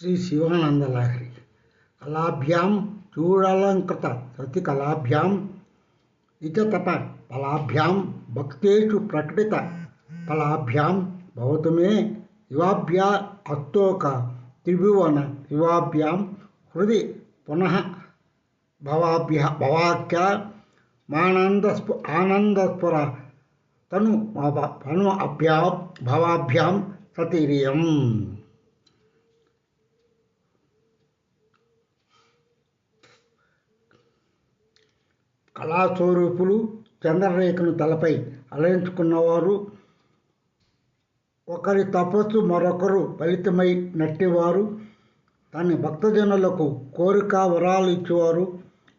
శ్రీ శివానందలహరి కళాభ్యాం చూడాలంకృత సతికళాభ్యాం నిజతప ఫలాభ్యాం భక్తేషు ప్రకటిత ఫలాభ్యాం భవతు మే యువాభ్యా అస్తోక త్రిభువన యువాభ్యాం హృది పునః భవాఖ్య ఆనందస్ఫుర తను భవాభ్యాం సతిరియం. కళాస్వరూపులు చంద్రరేఖను తలపై అలయించుకున్నవారు, ఒకరి తపస్సు మరొకరు ఫలితమై నట్టివారు, తన భక్తజనులకు కోరిక వరాలు ఇచ్చేవారు,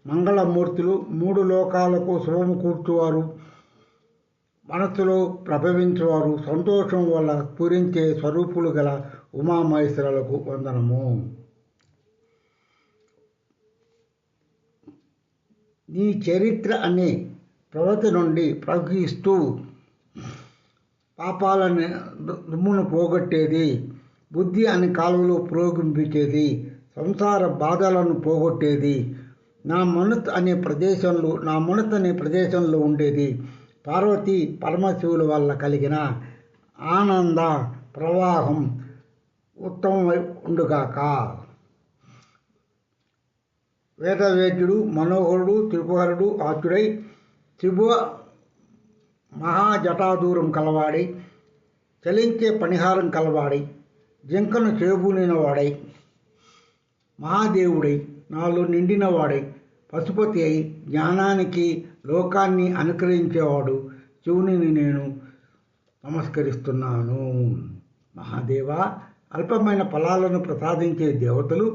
మంగళమూర్తులు, మూడు లోకాలకు శుభము కూర్చువారు, మనస్సులో ప్రభవించేవారు, సంతోషం వల్ల స్ఫురించే స్వరూపులు గల ఉమామహేశ్వరులకు వందనము. నీ చరిత్ర అనే ప్రవతి నుండి ప్రవహిస్తూ పాపాలని దుమ్మును పోగొట్టేది, బుద్ధి అనే కాలువలో పురోగింపించేది, సంసార బాధలను పోగొట్టేది, నా మనసు అనే ప్రదేశంలో ఉండేది పార్వతీ పరమశివుల వల్ల కలిగిన ఆనంద ప్రవాహం ఉత్తమమై ఉండుగాక. వేదవేద్యుడు మనోహరుడు త్రిపుహరుడు ఆచుడై త్రిభువ మహాజటాదూరం కలవాడై చలించే పనిహారం కలవాడై జింకను చేబూనినవాడై మహాదేవుడై నాలో నిండినవాడై పశుపతి అయి జ్ఞానానికి లోకాన్ని అనుకరించేవాడు శివుని నేను నమస్కరిస్తున్నాను. మహాదేవా, అల్పమైన ఫలాలను ప్రసాదించే దేవతలు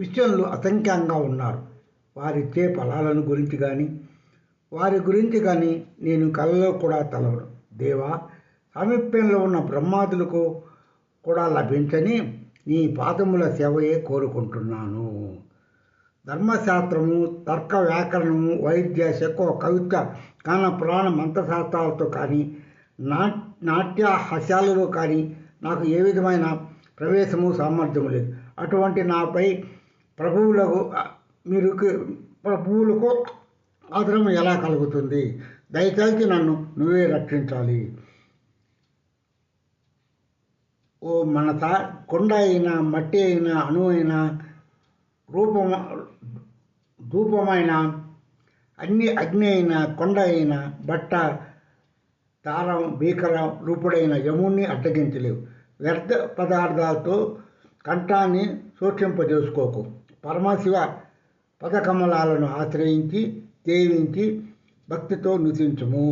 విశ్వంలో అసంఖ్యంగా ఉన్నారు. వారిచ్చే ఫలాలను వారి గురించి కానీ నేను కలలో కూడా తలవను. దేవా, సామీప్యంలో ఉన్న బ్రహ్మాదులకు కూడా లభించని నీ పాదముల సేవయే కోరుకుంటున్నాను. ధర్మశాస్త్రము, తర్క వ్యాకరణము, వైద్య శకో కవిత్వ కాన పురాణ మంత్రశాస్త్రాలతో కానీ నాట్య హాస్యాలలో కానీ నాకు ఏ విధమైన ప్రవేశము సామర్థ్యము లేదు. అటువంటి నాపై ప్రభువులకు ఆదరణ ఎలా కలుగుతుంది? దయచేసి నన్ను నువ్వే రక్షించాలి. ఓ మనస, కొండ అయినా మట్టి అయినా అణు అయినా ధూపమైన అగ్ని అయినా కొండ అయినా బట్ట తారం భీకర రూపుడైన యముణ్ణి అడ్డగించలేవు. వ్యర్థ పదార్థాలతో కంఠాన్ని సూక్షింపజేసుకోకు. పరమశివ పదకమలాలను ఆశ్రయించి సేవించి భక్తితో నృతించుము.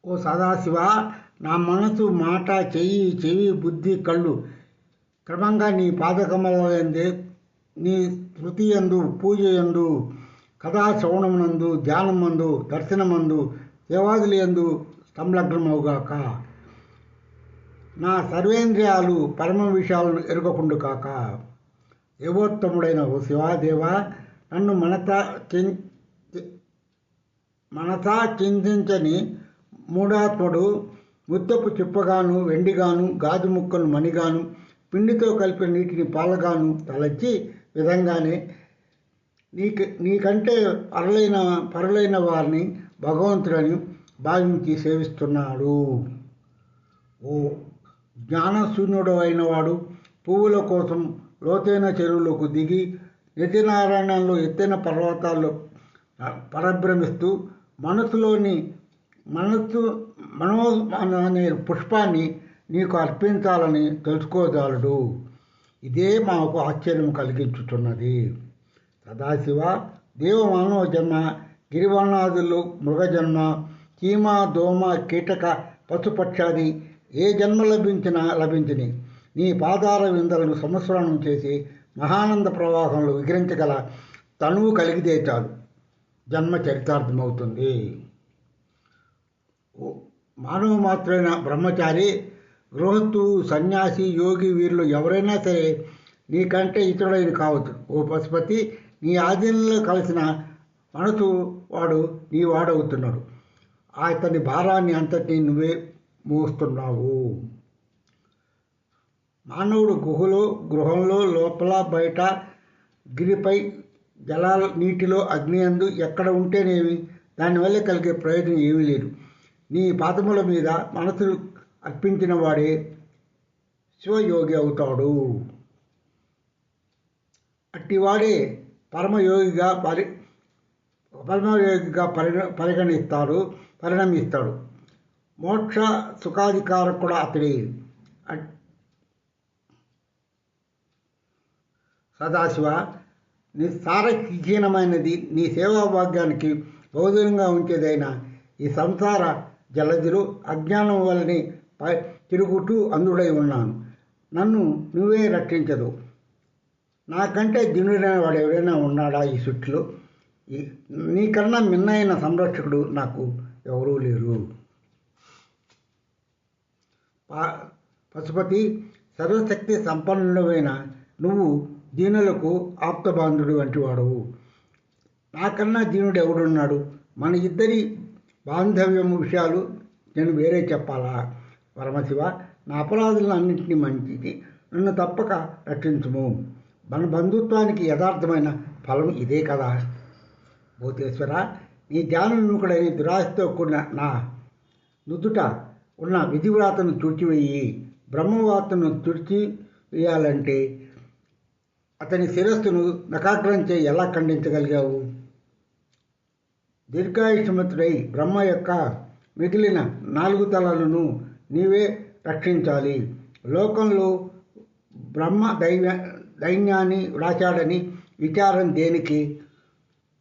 ఓ సదాశివ, నా మనసు, మాట, చెవి, బుద్ధి, కళ్ళు క్రమంగా నీ పాదకమలందే, నీ స్మృతియందు, పూజయందు, కథా శ్రవణమునందు, ధ్యానమందు, దర్శనమందు, సేవాదులందు సంలగ్నమవుగాక. నా సర్వేంద్రియాలు పరమ విషయాలను ఎరుగకుండు కాక. దేవోత్తముడైన ఓ శివాదేవా, నన్ను మనసా చింతించని మూఢాత్ముడు ముత్తపు చిప్పగాను, వెండిగాను, గాజు ముక్కను మణిగాను, పిండితో కలిపిన నీటిని పాలగాను తలచి విధంగానే నీకంటే పరులైన వారిని భగవంతుడని భావించి సేవిస్తున్నాడు. ఓ జ్ఞానశూన్యుడు అయినవాడు, పువ్వుల కోసం లోతైన చెరువులకు దిగి నిత్యనారాయణంలో ఎత్తైన పర్వతాల్లో పరభ్రమిస్తూ మనో అనే పుష్పాన్ని నీకు అర్పించాలని తెలుసుకోగలడు. ఇదే మాకు ఆశ్చర్యం కలిగించుతున్నది. సదాశివ, దేవ మానవ జన్మ, గిరివర్ణాదులు మృగజన్మ, చీమ దోమ కీటక పశుపక్షాది ఏ జన్మ లభించని నీ పాదార విందలను సంస్మరణం చేసి మహానంద ప్రవాహంలో విహరించగల తనువు కలిగితే చాలు, జన్మ చరితార్థమవుతుంది. మానవ మాత్రమైన బ్రహ్మచారి, గృహస్థు, సన్యాసి, యోగి వీరిలో ఎవరైనా సరే నీకంటే ఇతరుడైన కావచ్చు. ఓ పశుపతి, నీ ఆధీనంలో కలిసిన మనసు వాడు నీ వాడవుతున్నాడు. అతని భారాన్ని అంతటినీ నువ్వే మోస్తున్నావు. మానవుడు గృహంలో లోపల బయట గిరిపై జలాల నీటిలో అగ్ని అందు ఎక్కడ ఉంటేనేమి దానివల్ల కలిగే ప్రయోజనం ఏమీ లేదు. నీ పాదముల మీద మనసు అర్పించిన వాడే శివయోగి అవుతాడు. అట్టివాడే పరమయోగిగా పరిణమిస్తాడు. మోక్ష సుఖాధికారకుడు అతడే. సదాశివ, నీ సారహీనమైనది నీ సేవా భాగ్యానికి బౌద్ధంగా ఉంచేదైన ఈ సంసార జలదిలో అజ్ఞానం వల్లనే తిరుగుతూ అందుడై ఉన్నాను. నన్ను నువ్వే రక్షించదు. నాకంటే దినుడైన వాడు ఎవరైనా ఉన్నాడా ఈ సృష్టిలో? నీకన్నా మిన్నైన సంరక్షకుడు నాకు ఎవరూ లేరు. పశుపతి, సర్వశక్తి సంపన్నుడైన నువ్వు దీనులకు ఆప్తబాంధుడు వంటి వాడవు. నాకన్నా దీనుడు ఎవడున్నాడు? మన ఇద్దరి బాంధవ్యము విషయాలు నేను వేరే చెప్పాలా? పరమశివ, నా అపరాధులను అన్నింటినీ మంచిది, నన్ను తప్పక రక్షించుము. మన బంధుత్వానికి యథార్థమైన ఫలం ఇదే కదా. భూతేశ్వర, నీ ధ్యానముకుడైన దురాశతో కూడిన నా నుదుట ఉన్న విధివ్రాతను తుడిచివేయి. బ్రహ్మవార్తను తుడిచివేయాలంటే అతని శిరస్సును నకాగ్రంచే ఎలా ఖండించగలిగావు? దీర్ఘాయుష్మతుడై బ్రహ్మ యొక్క మిగిలిన 4 తలలను నీవే రక్షించాలి. లోకంలో బ్రహ్మ దైన్యాన్ని వ్రాచాడని విచారం దేనికి?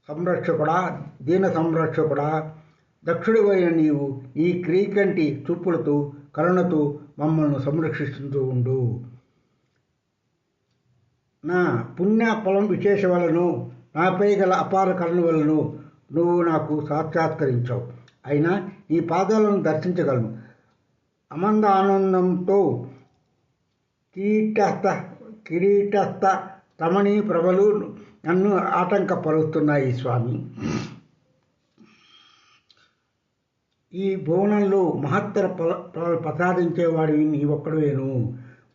సంరక్షకుడా, దీన సంరక్షకుడా, దక్షుడివైన నీవు ఈ క్రీకంటి చూపులతో కరుణతో మమ్మల్ని సంరక్షిస్తూ ఉండు. నా పుణ్య ఫలం విశేష వలను నాపై గల అపార కరుణ వలను నువ్వు నాకు సాక్షాత్కరించావు. అయినా నీ పాదాలను దర్శించగలను. అమంద ఆనందంతో కిరీటస్థ రమణీ ప్రభలు నన్ను ఆటంకపరుస్తున్నాయి స్వామి. ఈ భువనంలో మహత్తర ప్రసాదించేవాడివి నీ ఒక్కడవేను.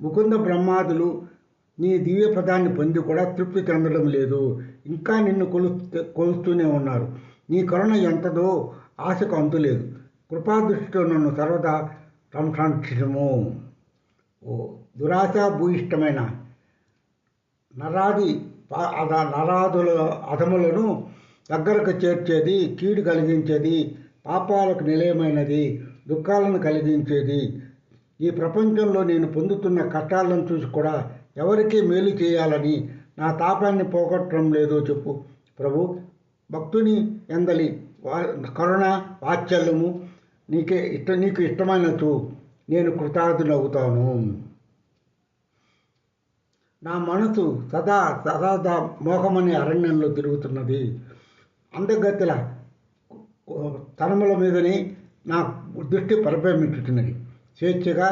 ముకుంద బ్రహ్మాదులు నీ దివ్య పదాన్ని పొంది కూడా తృప్తి చెందడం లేదు. ఇంకా నిన్ను కొలుస్తూనే ఉన్నారు. నీ కరుణ ఎంతదో ఆశకు అంతులేదు. కృపాదృష్టితో నన్ను సర్వదా సంరక్షించుము. ఓ దురాశాభూయిష్టమైన నరాదుల అధములను దగ్గరకు చేర్చేది, కీడు కలిగించేది, పాపాలకు నిలయమైనది, దుఃఖాలను కలిగించేది ఈ ప్రపంచంలో నేను పొందుతున్న కష్టాలను చూసి కూడా ఎవరికీ మేలు చేయాలని నా తాపాన్ని పోగొట్టడం లేదో చెప్పు ప్రభు. భక్తుని ఎందలి కరుణ వాత్సల్యము నీకు ఇష్టమైనచు నేను కృతార్థులవుతాను. నా మనసు సదా మోహమనే అరణ్యంలో తిరుగుతున్నది. అందగతిల తనముల మీదనే నా దృష్టి పరిభ్రమించుతున్నది. స్వేచ్ఛగా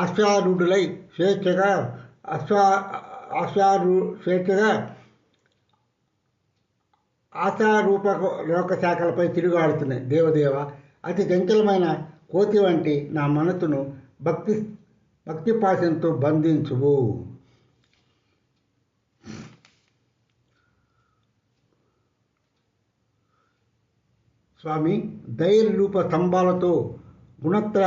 అశ్వారూఢులై స్వేచ్ఛగా ఆశారూప లోక శాఖలపై తిరుగాడుతున్నాయి. దేవదేవ, అతి చంచలమైన కోతి వంటి నా మనసును భక్తి పాశంతో బంధించువు. స్వామి, ధైర్య రూప స్తంభాలతో గుణత్ర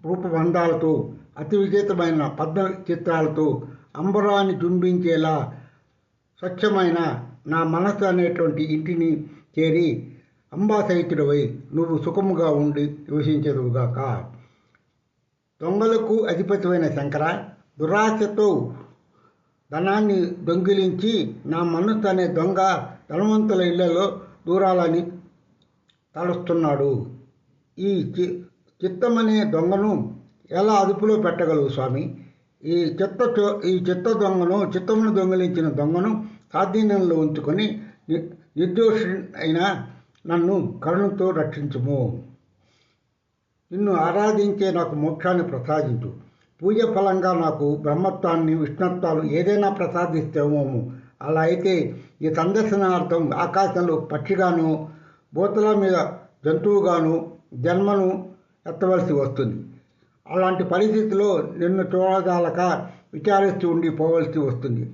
రూపబంధాలతో అతి విజేతమైన పద్మ చిత్రాలతో అంబరాన్ని జుంబించేలా స్వచ్ఛమైన నా మనస్సు అనేటువంటి ఇంటిని చేరి అంబాసహితుడవై నువ్వు సుఖముగా ఉండి నివసించదువుగాక. దొంగలకు అధిపతివైన శంకర, దురాశతో ధనాన్ని దొంగిలించి నా మనస్సు అనే దొంగ ధనవంతుల ఇళ్లలో దూరాలని తలుస్తున్నాడు. ఈ చిత్తమనే దొంగను ఎలా అదుపులో పెట్టగలవు స్వామి? ఈ చిత్తమును దొంగిలించిన దొంగను స్వాధీనంలో ఉంచుకొని నిర్దోషి అయిన నన్ను కరుణతో రక్షించుము. నిన్ను ఆరాధించే నాకు మోక్షాన్ని ప్రసాదించు. పూజ ఫలంగా నాకు బ్రహ్మత్వాన్ని విష్ణుత్వాలు ఏదైనా ప్రసాదిస్తేమోము. అలా అయితే ఈ సందర్శనార్థం ఆకాశంలో పక్షిగాను, భూతల మీద జంతువుగాను జన్మను ఎత్తవలసి వస్తుంది. అలాంటి పరిస్థితిలో నిన్ను చూడజాలక విచారిస్తూ పోవలసి వస్తుంది.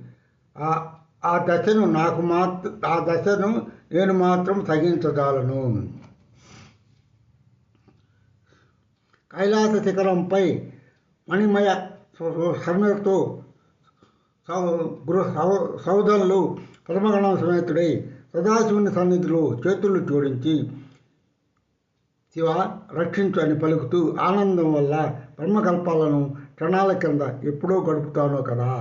ఆ దశను నేను మాత్రం సహించగలను. కైలాస శిఖరంపై మణిమయ సమేతో సౌధంలో పరమగణం సమేతుడై సదాశివుని సన్నిధిలో చేతులు జోడించి శివ రక్షించు అని పలుకుతూ ఆనందం వల్ల బ్రహ్మకల్పాలను క్షణాల కింద ఎప్పుడో గడుపుతానో కదా.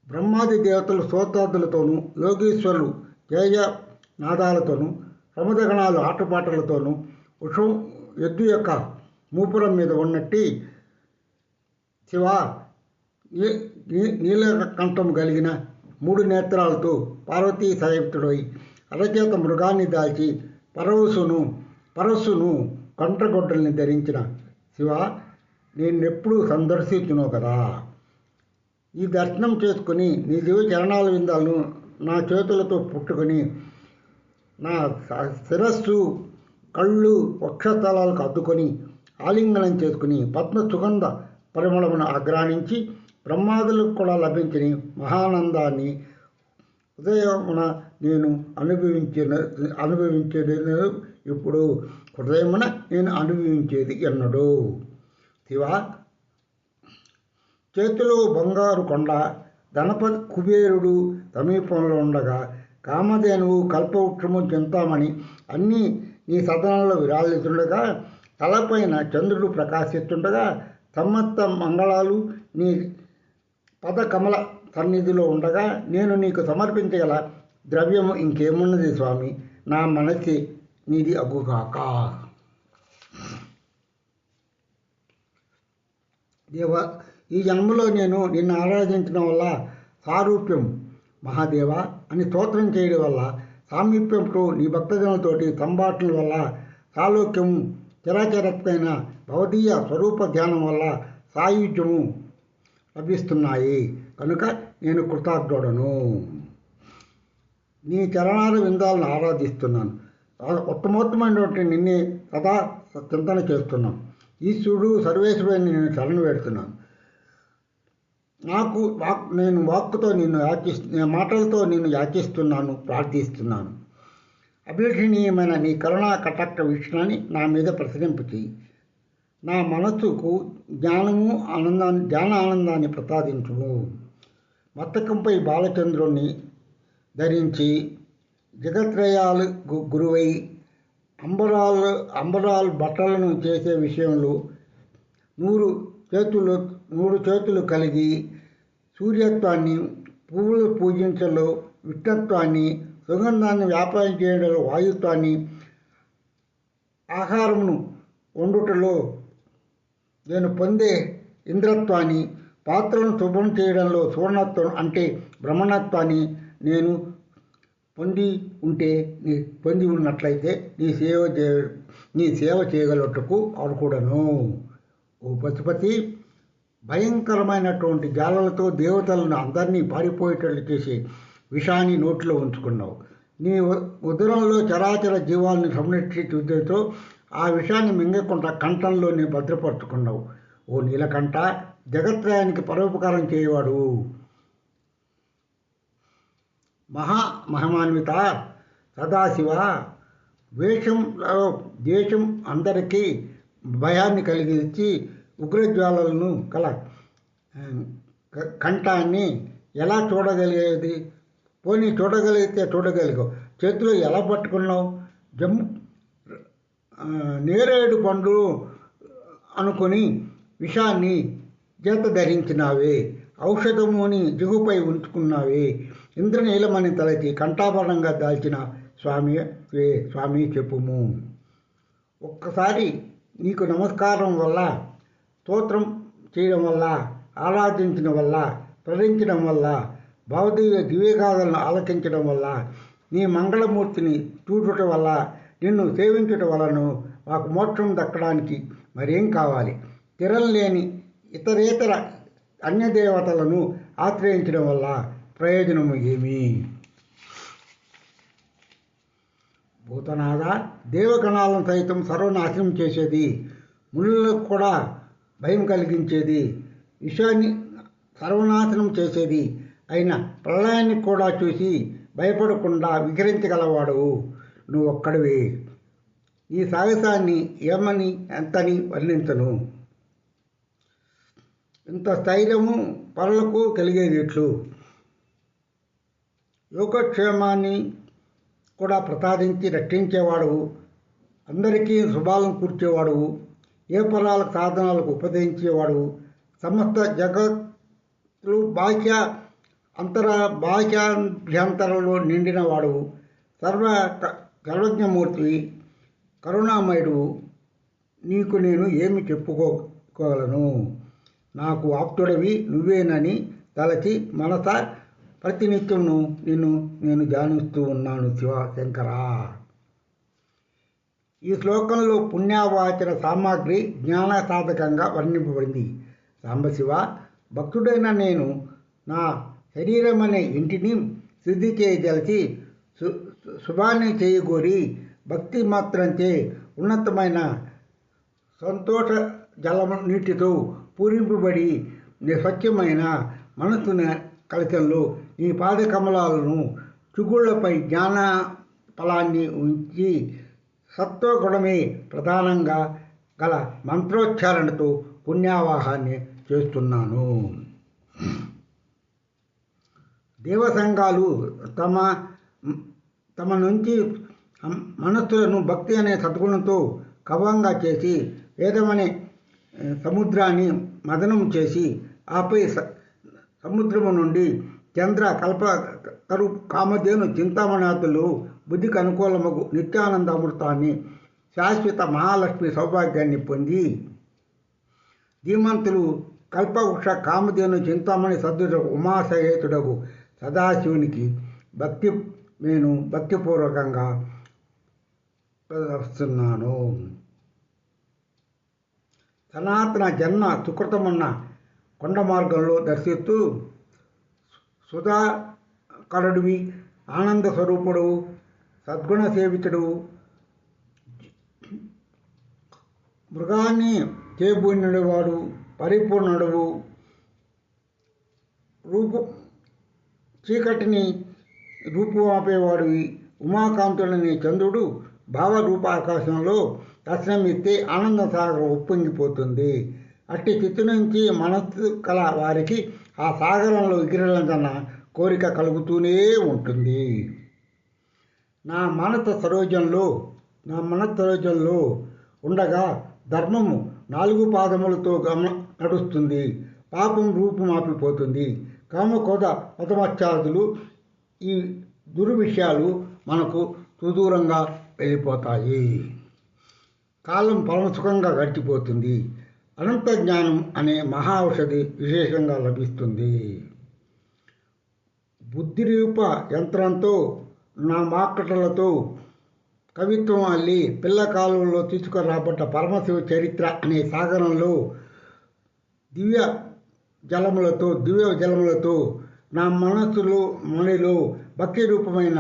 బ్రహ్మాది దేవతలు స్తోత్రాదులతోనూ, యోగీశ్వరులు జయ నాదాలతోనూ, ప్రమదగణాలు ఆటపాటలతోనూ వృషం ఎద్దు యొక్క మూపురం మీద ఉన్నట్టి శివ నీలకంఠం కలిగిన 3 నేత్రాలతో పార్వతీ సయుక్తుడై అరచేత మృగాన్ని దాల్చి పరస్సును కంట్రగొడ్డల్ని ధరించిన శివ నేనెప్పుడు సందర్శించునో కదా. ఈ దర్శనం చేసుకుని నీ దివ్య చరణాల విందాలను నా చేతులతో పుట్టుకొని నా శిరస్సు, కళ్ళు, వక్షస్థలాలకు అద్దుకొని ఆలింగనం చేసుకుని పద్మ సుగంధ పరిమళమును ఆగ్రానించి బ్రహ్మాదులకు కూడా లభించిన మహానందాన్ని హృదయమున నేను అనుభవించేది ఇప్పుడు హృదయమున నేను అనుభవించేది ఎన్నడూ. శివ చేతిలో బంగారు కొండ ధనపతి కుబేరుడు సమీపంలో ఉండగా కామధేనువు, కల్పవృక్షము, చింతామణి అన్నీ నీ సదనంలో విరాజిస్తుండగా తలపైన చంద్రుడు ప్రకాశిస్తుండగా సమస్త మంగళాలు నీ పదకమల సన్నిధిలో ఉండగా నేను నీకు సమర్పించగల ద్రవ్యము ఇంకేమున్నది స్వామి? నా మనసి నీది అగుగాక. దేవ, ఈ జన్మలో నేను నిన్ను ఆరాధించడం వల్ల సారూప్యం మహాదేవ అని స్తోత్రం చేయడం వల్ల, సామీప్యంతో నీ భక్తజనులతోటి సంభాషణల వల్ల, సాలోక్యము చరాచరత్వైన భవదీయ స్వరూప ధ్యానం వల్ల సాయుధ్యము లభిస్తున్నాయి కనుక నేను కృతజ్ఞుడను. నీ చరణాల విందాలను ఆరాధిస్తున్నాను. ఉత్తమోత్తమైనటువంటి నిన్నే సదా చింతన చేస్తున్నాను. ఈశ్వరుడు సర్వేశ్వరుని నేను శరణ వేడుతున్నాను. నేను వాక్కుతో మాటలతో నిన్ను యాచిస్తున్నాను, ప్రార్థిస్తున్నాను. అభిలషణీయమైన నీ కరుణా కటాక్ష వీక్షణాన్ని నా మీద ప్రసరింపు చేయి. నా మనస్సుకు జ్ఞాన ఆనందాన్ని ప్రసాదించుము. మస్తకంపై బాలచంద్రుణ్ణి ధరించి జగత్రయాలు గురువై అంబరాలు బట్టలను చేసే విషయంలో 3 చేతులు కలిగి సూర్యత్వాన్ని, పువ్వులు పూజించలో విష్ణత్వాన్ని, సుగంధాన్ని వ్యాపారం చేయడంలో వాయుత్వాన్ని, ఆహారమును వండుటలో నేను పొందే ఇంద్రత్వాన్ని, పాత్రలను శుభ్రం చేయడంలో సువర్ణత్వం అంటే బ్రహ్మణత్వాన్ని నేను పొంది ఉన్నట్లయితే నీ సేవ చేయగలటకు అర్హుడను. ఓ పశుపతి, భయంకరమైనటువంటి జాలలతో దేవతలను అందరినీ పారిపోయేటట్లు చేసి విషాన్ని నోట్లో ఉంచుకున్నావు. నీ ఉదరంలో చరాచర జీవాలను సంరక్షించే ఉద్దేశంతో ఆ విషయాన్ని మింగకుండా కంఠంలోనే భద్రపరుచుకున్నావు. ఓ నీలకంఠ, జగత్రయానికి పరోపకారం చేయవాడు, మహిమాన్విత సదాశివ, దేశం అందరికీ భయాన్ని కలిగించి ఉగ్రజ్వాలలను కల కంఠాన్ని ఎలా చూడగలిగేది? పోనీ చూడగలిగితే చూడగలిగావు, చేతిలో ఎలా పట్టుకున్నావు? నేరేడు పండు అనుకొని విషాన్ని చేత ధరించినావే, ఔషధముని జిగుపై ఉంచుకున్నావే, ఇంద్రనీలమని తలచి కంఠాభరణంగా దాల్చిన స్వామి చెప్పుము. ఒక్కసారి నీకు నమస్కారం వల్ల, స్తోత్రం చేయడం వల్ల, ఆరాధించడం వల్ల, ప్రవహించడం వల్ల, భౌతిక దివ్యగాథలను ఆలకించడం వల్ల, నీ మంగళమూర్తిని చూడటం వల్ల, నిన్ను సేవించటం వలన మాకు మోక్షం దక్కడానికి మరేం కావాలి? తిరగలేని ఇతరేతర అన్యదేవతలను ఆశ్రయించడం వల్ల ప్రయోజనము ఏమి? భూతనాథ, దేవగణాలను సైతం సర్వనాశనం చేసేది మునులకు కూడా భయం కలిగించేది, విషయాన్ని సర్వనాశనం చేసేది అయిన ప్రళయాన్ని కూడా చూసి భయపడకుండా విహరించగలవాడవు నువ్వు ఒక్కడివే. ఈ సాహసాన్ని ఏమని ఎంతని వర్ణించను. ఇంత స్థైర్యము పరులకు కలిగేది ఎట్లు? యోగక్షేమాన్ని కూడా ప్రసాదించి రక్షించేవాడు, అందరికీ శుభాలను కూర్చేవాడు, ఏ పరాల సాధనాలకు ఉపదేశించేవాడు, సమస్త జగత్తులు బాహ్యాభ్యంతరంలో నిండినవాడు, సర్వజ్ఞమూర్తి, కరుణామయుడు, నీకు నేను ఏమి చెప్పుకోగలను? నాకు ఆప్తుడవి నువ్వేనని తలచి మనస ప్రతినిత్యమును నేను ధ్యానిస్తూ ఉన్నాను శివశంకరా. ఈ శ్లోకంలో పుణ్యవాచన సామాగ్రి జ్ఞాన సాధకంగా వర్ణింపబడింది. సాంబశివ, భక్తుడైన నేను నా శరీరమనే ఇంటిని శుద్ధి చేయదలిచి శుభాన్ని చేయగోరి భక్తి మాత్రంచే ఉన్నతమైన సంతోష జలము నీటితో పూరింపబడి స్వచ్ఛమైన మనస్సున కలశంలో నీ పాదకమలాలను చుగుళ్లపై జ్ఞాన ఫలాన్ని ఉంచి సత్వగుణమే ప్రధానంగా గల మంత్రోచ్చారణతో పుణ్యావాహాన్ని చేస్తున్నాను. దేవసంఘాలు తమ నుంచి మనస్సులను భక్తి అనే సద్గుణంతో కవంగా చేసి వేదమనే సముద్రాన్ని మదనం చేసి ఆపై సముద్రము నుండి చంద్ర కల్ప కరు కామధేను చింతామణాదులు బుద్ధికి అనుకూలమగు నిత్యానంద అమృతాన్ని శాశ్వత మహాలక్ష్మి సౌభాగ్యాన్ని పొంది ధీమంతులు కల్పవృక్ష కామధేను చింతామణి సద్దుడకు ఉమాసహేతుడకు సదాశివునికి భక్తిపూర్వకంగా ప్రదర్శిస్తున్నాను. సనాతన జన్మ సుకృతమున్న కొండ మార్గంలో దర్శిస్తూ సుధాకరుడివి, ఆనంద స్వరూపుడు, సద్గుణ సేవితుడు, మృగాన్ని చేబూనివాడు, పరిపూర్ణుడు, చీకటిని రూపుమాపేవాడివి, ఉమాకాంతులని చంద్రుడు భావరూప ఆకాశంలో దర్శనమిస్తే ఆనంద సాగరం ఉప్పొంగిపోతుంది. అట్టి చిత్తు నుంచి మనస్సు కల వారికి ఆ సాగరంలో ఎగిరాలన్న కోరిక కలుగుతూనే ఉంటుంది. నా మనస సరోజంలో ఉండగా ధర్మము 4 పాదములతో నడుస్తుంది, పాపం రూపుమాపిపోతుంది. కామకోద మతమత్యాదులు ఈ దుర్విషయాలు మనకు సుదూరంగా వెళ్ళిపోతాయి. కాలం పరమసుఖంగా గడిచిపోతుంది. అనంత జ్ఞానం అనే మహా ఔషధి విశేషంగా లభిస్తుంది. బుద్ధిరూప యంత్రంతో నా మాకటలతో కవిత్వం అల్లి పిల్ల కాలంలో తీసుకురాబడ్డ పరమశివ చరిత్ర అనే సాగరంలో దివ్య జలములతో నా మనలో భక్తి రూపమైన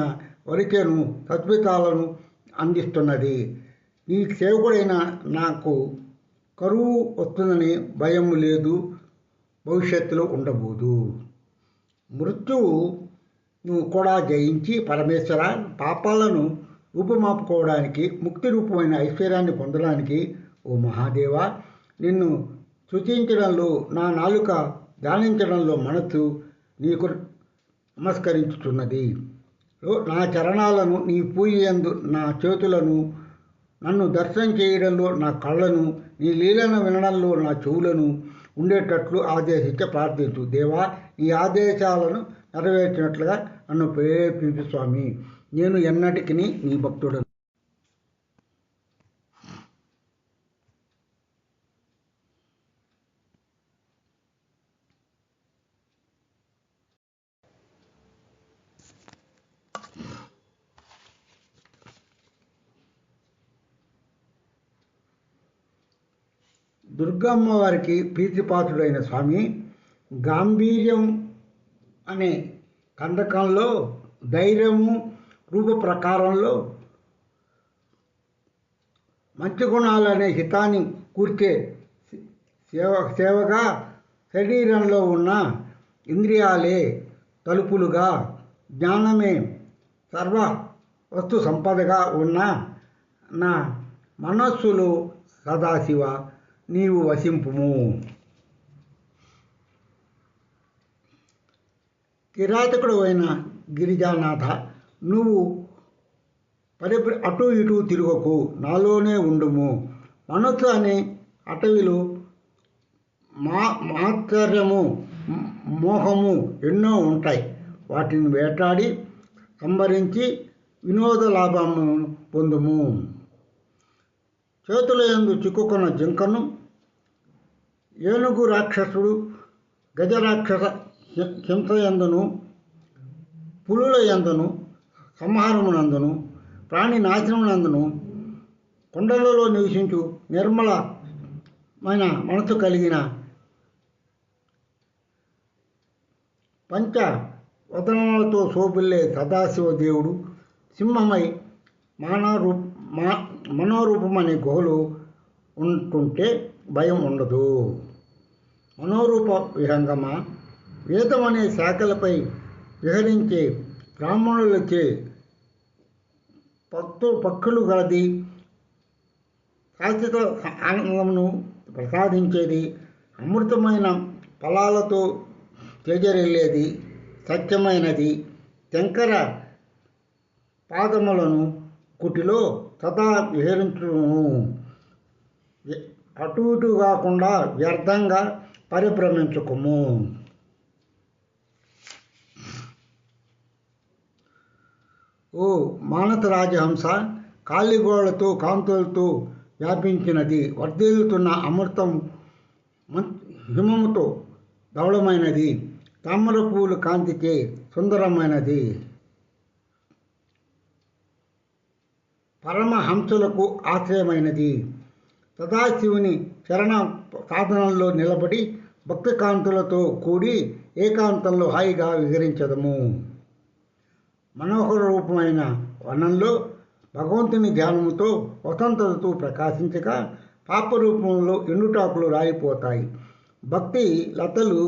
వరికెను సద్వితాలను అందిస్తున్నది. నీ సేవకుడైన నాకు కరువు వస్తుందని భయం లేదు, భవిష్యత్తులో ఉండబోదు. మృత్యువు కూడా జయించి పరమేశ్వర పాపాలను రూపుమాపుకోవడానికి, ముక్తి రూపమైన ఐశ్వర్యాన్ని పొందడానికి ఓ మహాదేవ, నిన్ను స్తుతించడంలో నా నాలుక, ధ్యానించడంలో మనస్సు నీకు నమస్కరించుతున్నది. నా చరణాలను, నీ పూజయందు నా చేతులను, నన్ను దర్శనం చేయడంలో నా కళ్ళను, నీ లీలను వినడంలో నా చెవులను ఉండేటట్లు ఆదేశించి ప్రార్థించు. దేవా, నీ ఆదేశాలను నెరవేర్చినట్లుగా నన్ను ప్రేరేపించు స్వామి. నేను ఎన్నటికి నీ భక్తుడను. దుర్గమ్మ వారికి ప్రీతిపాత్రుడైన స్వామి, గాంభీర్యం అనే కందకంలో, ధైర్యము రూప ప్రకారంలో, మంచి గుణాలనే హితాన్ని కూర్చే సేవగా శరీరంలో ఉన్న ఇంద్రియాలే తలుపులుగా, జ్ఞానమే సర్వ వస్తు సంపదగా ఉన్న నా మనస్సులో సదాశివ నీవు వసింపుము. కిరాతకుడు అయిన గిరిజానాథ, నువ్వు అటు ఇటు తిరగకు, నాలోనే ఉండుము. మనస్సు అనే అటవిలో మాత్సర్యము, మోహము ఎన్నో ఉంటాయి. వాటిని వేటాడి సంహరించి వినోద లాభము పొందుము. చేతుల యందు చిక్కుకున్న జింకను, ఏనుగు రాక్షసుడు, గజరాక్షస హింసయందును, పులుల యందును, సంహారమునందును, ప్రాణి నాశనమునందును, కొండలలో నివసించు నిర్మలమైన మనసు కలిగిన పంచ వదనాలతో శోభిల్లే సదాశివ దేవుడు సింహమై మనోరూపమనే గుహలు ఉంటుంటే భయం ఉండదు. మనోరూప విహంగమ, వేదం అనే శాఖలపై విహరించే బ్రాహ్మణులచే పక్షులు గలది, శాశ్వత ఆనందమును ప్రసాదించేది, అమృతమైన ఫలాలతో తేజరిల్లేది, సత్యమైనది, శంకర పాదములను కుటిలో సదా విహరించును. అటు ఇటు కాకుండా వ్యర్థంగా పరిభ్రమించుకుము. ఓ మానస రాజహంస, కాలిగోళ్లతో కాంతులతో వ్యాపించినది, వర్ధిల్లుతున్న అమృతం హిమముతో ధవళమైనది, తామర పూలు కాంతికే సుందరమైనది, పరమహంసులకు ఆశ్రయమైనది. సదాశివుని చరణ సాధనల్లో నిలబడి భక్తి కాంతులతో కూడి ఏకాంతంలో హాయిగా విహరించదము. మనోహర రూపమైన వనంలో భగవంతుని ధ్యానముతో వసంతతో ప్రకాశించగా పాపరూపంలో ఎండుటాకులు రాలిపోతాయి, భక్తి లతలు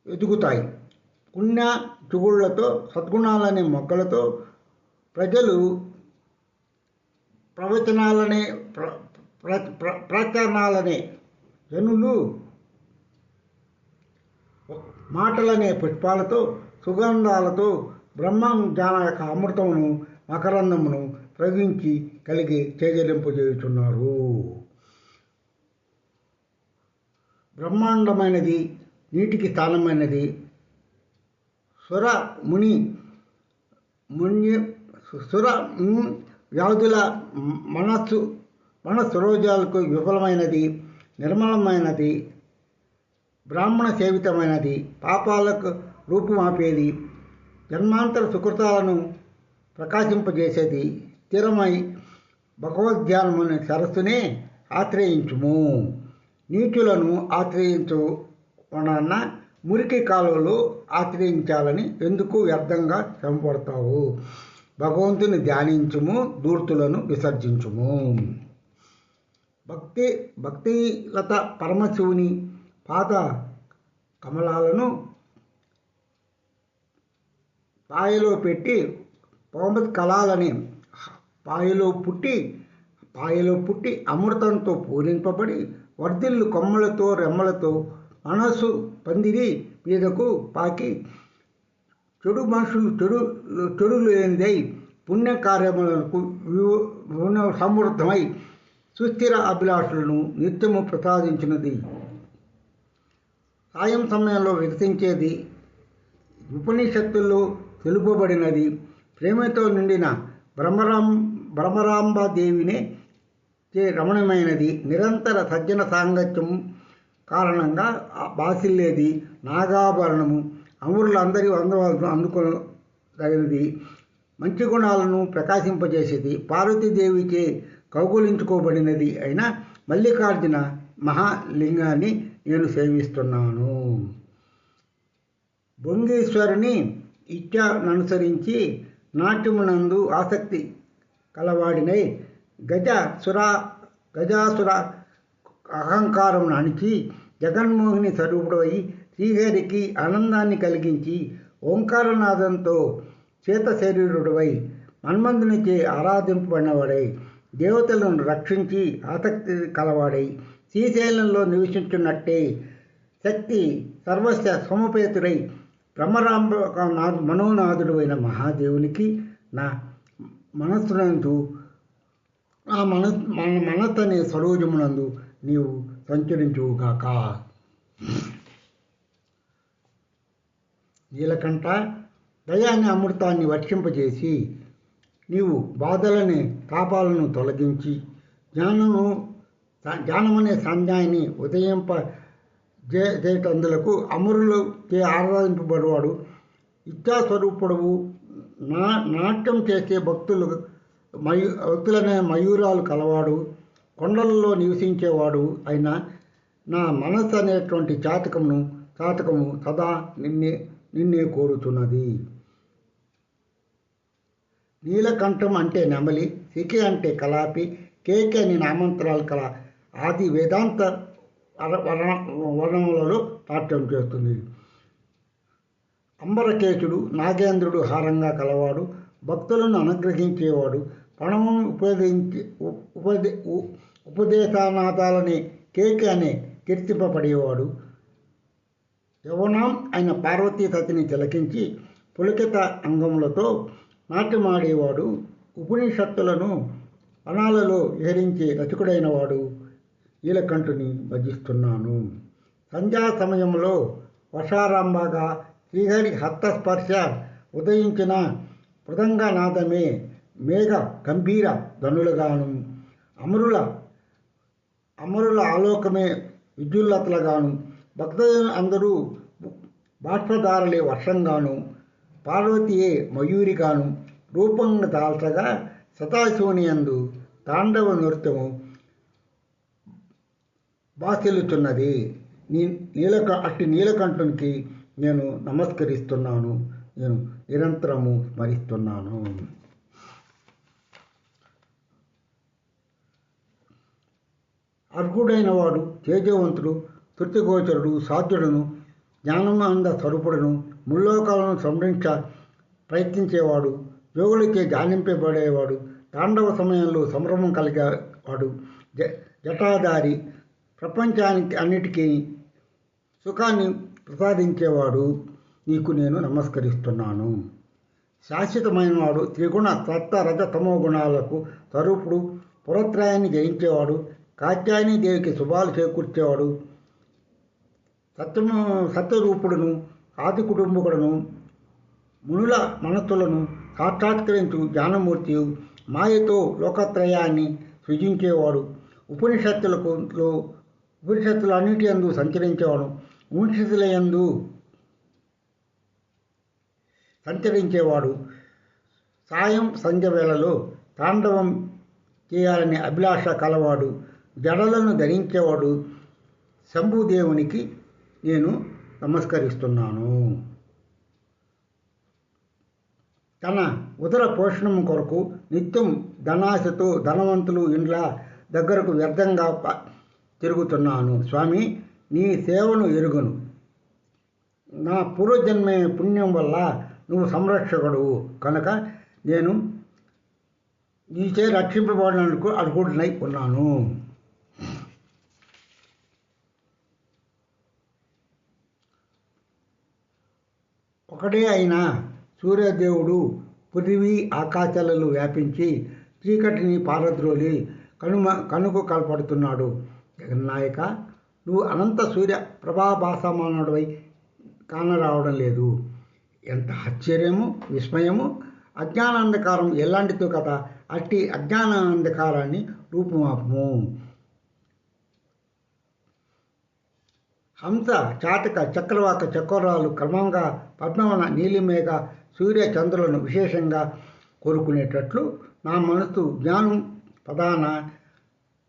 ఎదుగుతాయి. పుణ్య చుగుళ్లతో సద్గుణాలనే మొక్కలతో ప్రజలు ప్రచరణాలనే జనులు మాటలనే పుష్పాలతో సుగంధాలతో బ్రహ్మం జ్ఞాన యొక్క అమృతమును మకరందమును ప్రవహించి కలిగి చేజరింపజేయుచున్నారు. బ్రహ్మాండమైనది, నీటికి స్థానమైనది, సుర వ్యాధుల మనస్సురోజాలకు విఫలమైనది, నిర్మలమైనది, బ్రాహ్మణ సేవితమైనది, పాపాలకు రూపుమాపేది, జన్మాంతర సుకృతాలను ప్రకాశింపజేసేది, స్థిరమై భగవద్ధ్యానముని సరస్సునే ఆశ్రయించుము. నీచులను ఆశ్రయించుకున్న మురికి కాలువలో ఆశ్రయించాలని ఎందుకు వ్యర్థంగా శ్రమపడతావు? భగవంతుని ధ్యానించుము, ధూర్తులను విసర్జించుము. భక్తిలత పరమశివుని పాద కమలాలను పాయలో పెట్టి కళాలని పాయలో పుట్టి అమృతంతో పూరింపబడి వర్ధిల్లు కొమ్మలతో రెమ్మలతో మనస్సు పందిరి మీదకు పాకి చెడు లేనిదై పుణ్యకార్యములకు సమృద్ధమై సుస్థిర అభిలాషులను నిత్యము ప్రసాదించినది, సాయం సమయంలో వికసించేది, ఉపనిషత్తుల్లో తెలుపబడినది, ప్రేమతో నిండిన భ్రమరాంబాదేవినే రమణమైనది, నిరంతర సజ్జన సాంగత్యం కారణంగా బాసిల్లేది, నాగాభరణము, అమరులందరి అందుకోదగినది, మంచి గుణాలను ప్రకాశింపజేసేది, పార్వతీదేవిచే కౌగులించుకోబడినది అయిన మల్లికార్జున మహాలింగాన్ని నేను సేవిస్తున్నాను. భృంగీశ్వరుని ఇచ్ఛననుసరించి నాట్యమునందు ఆసక్తి కలవాడినై గజాసుర అహంకారం అణిచి జగన్మోహిని స్వరూపుడై శ్రీహరికి ఆనందాన్ని కలిగించి ఓంకారనాదంతో చేత శరీరుడవై మన్మంతునిచే ఆరాధింపబడినవాడై దేవతలను రక్షించి ఆసక్తి కలవాడై శ్రీశైలంలో నివసించున్నట్టే శక్తి సర్వస్వ సమపేతుడై మనోనాథుడు అయిన మహాదేవునికి నా మనస్సునందు మనతనే సరోజమునందు నీవు సంచరించుగాక. నీలకంఠ దయాన్ని అమృతాన్ని వర్షింపజేసి నీవు బాధలని తాపాలను తొలగించి జ్ఞానమనే సంధ్యాన్ని ఉదయింపజేటందులకు అమరులు ఆరాధింపబడేవాడు ఇచ్ఛాస్వరూపుడవు. నాట్యం చేసే భక్తులనే మయూరాలు కలవాడు కొండలలో నివసించేవాడు అయిన నా మనస్సు అనేటువంటి చాతకము సదా నిన్నే కోరుతున్నది. నీలకంఠం అంటే నెమలి, శిఖి అంటే కలాపి, కేకే అని నామంతరాలు కల ఆది వేదాంత వర్ణములలో నాట్యం చేస్తుంది. అంబరకేశుడు నాగేంద్రుడు హారంగా కలవాడు, భక్తులను అనుగ్రహించేవాడు, ప్రణవం ఉపదేశానాథాలని కేకే అనే కీర్తింపబడేవాడు. యవనం అయిన పార్వతీ సతిని తిలకించి పులకిత అంగములతో నాట్యమాడేవాడు. ఉపనిషత్తులను వనాలలో విహరించే రసికుడైన వాడు నీలకంఠుని భజిస్తున్నాను. సంధ్యా సమయంలో వర్షారంభగా శ్రీహరి హస్తస్పర్శ ఉదయించిన మృదంగనాదమే మేఘ గంభీర ధనులుగాను, అమరుల ఆలోకమే విద్యుల్లతలుగాను, భక్తులు అందరూ బాష్పధారలే వర్షంగాను, పార్వతీయే మయూరిగాను రూపంగా దాల్చగా సదాశివుని యందు తాండవ నృత్యము బాసిల్లుతున్నది. అట్టి నీలకంఠునికి నేను నమస్కరిస్తున్నాను, నేను నిరంతరము స్మరిస్తున్నాను. అర్హుడైన వాడు తేజవంతుడు, తృప్తిగోచరుడు, సాధ్యుడును, జ్ఞానానంద స్వరూపుడును, ముల్లోకాలను సంరక్ష ప్రయత్నించేవాడు, యోగులకే ధ్యానింపబడేవాడు, తాండవ సమయంలో సంభ్రమం కలిగేవాడు, జటాధారి, ప్రపంచానికి అన్నిటికీ సుఖాన్ని ప్రసాదించేవాడు నీకు నేను నమస్కరిస్తున్నాను. శాశ్వతమైన వాడు, త్రిగుణ సత్వ రజ తమో గుణాలకు స్వరూపుడు, పురత్రయాన్ని కాత్యాయని దేవికి శుభాలు చేకూర్చేవాడు, సత్యరూపుడును, ఆది కుటుంబకుడును, మునుల మనస్సులను సాక్షాత్కరించు జ్ఞానమూర్తి, మాయతో లోకత్రయాన్ని సృజించేవాడు, ఉపనిషత్తులన్నిటి యందు సంచరించేవాడు, సాయం సంధ్య వేళలో తాండవం చేయాలనే అభిలాష కలవాడు, జడలను ధరించేవాడు శంభుదేవునికి నేను నమస్కరిస్తున్నాను. తన ఉదర పోషణం కొరకు నిత్యం ధనాశతో ధనవంతులు ఇండ్ల దగ్గరకు వ్యర్థంగా తిరుగుతున్నాను. స్వామి, నీ సేవను ఎరుగును. నా పూర్వజన్మే పుణ్యం వల్ల నువ్వు సంరక్షకుడు కనుక నేను నీచే రక్షింపబడినందుకు అర్హుడినై ఉన్నాను. ఒకడే అయిన సూర్యదేవుడు పృథివీ ఆకాశాలలో వ్యాపించి చీకటిని పారద్రోలి కనుక కలపడుతున్నాడు. జగన్నాయక, నువ్వు అనంత సూర్య ప్రభాభాసమానుడివై కానరావడం లేదు. ఎంత ఆశ్చర్యము, విస్మయము! అజ్ఞానాంధకారం ఎలాంటిదో కదా, అట్టి అజ్ఞానాంధకారాన్ని రూపుమాపము. హంస, చాతక, చక్రవాక, చక్రాలు క్రమంగా పద్మవన, నీలిమేఘ, సూర్య చంద్రులను విశేషంగా కోరుకునేటట్లు నా మనస్సు జ్ఞానం పదాన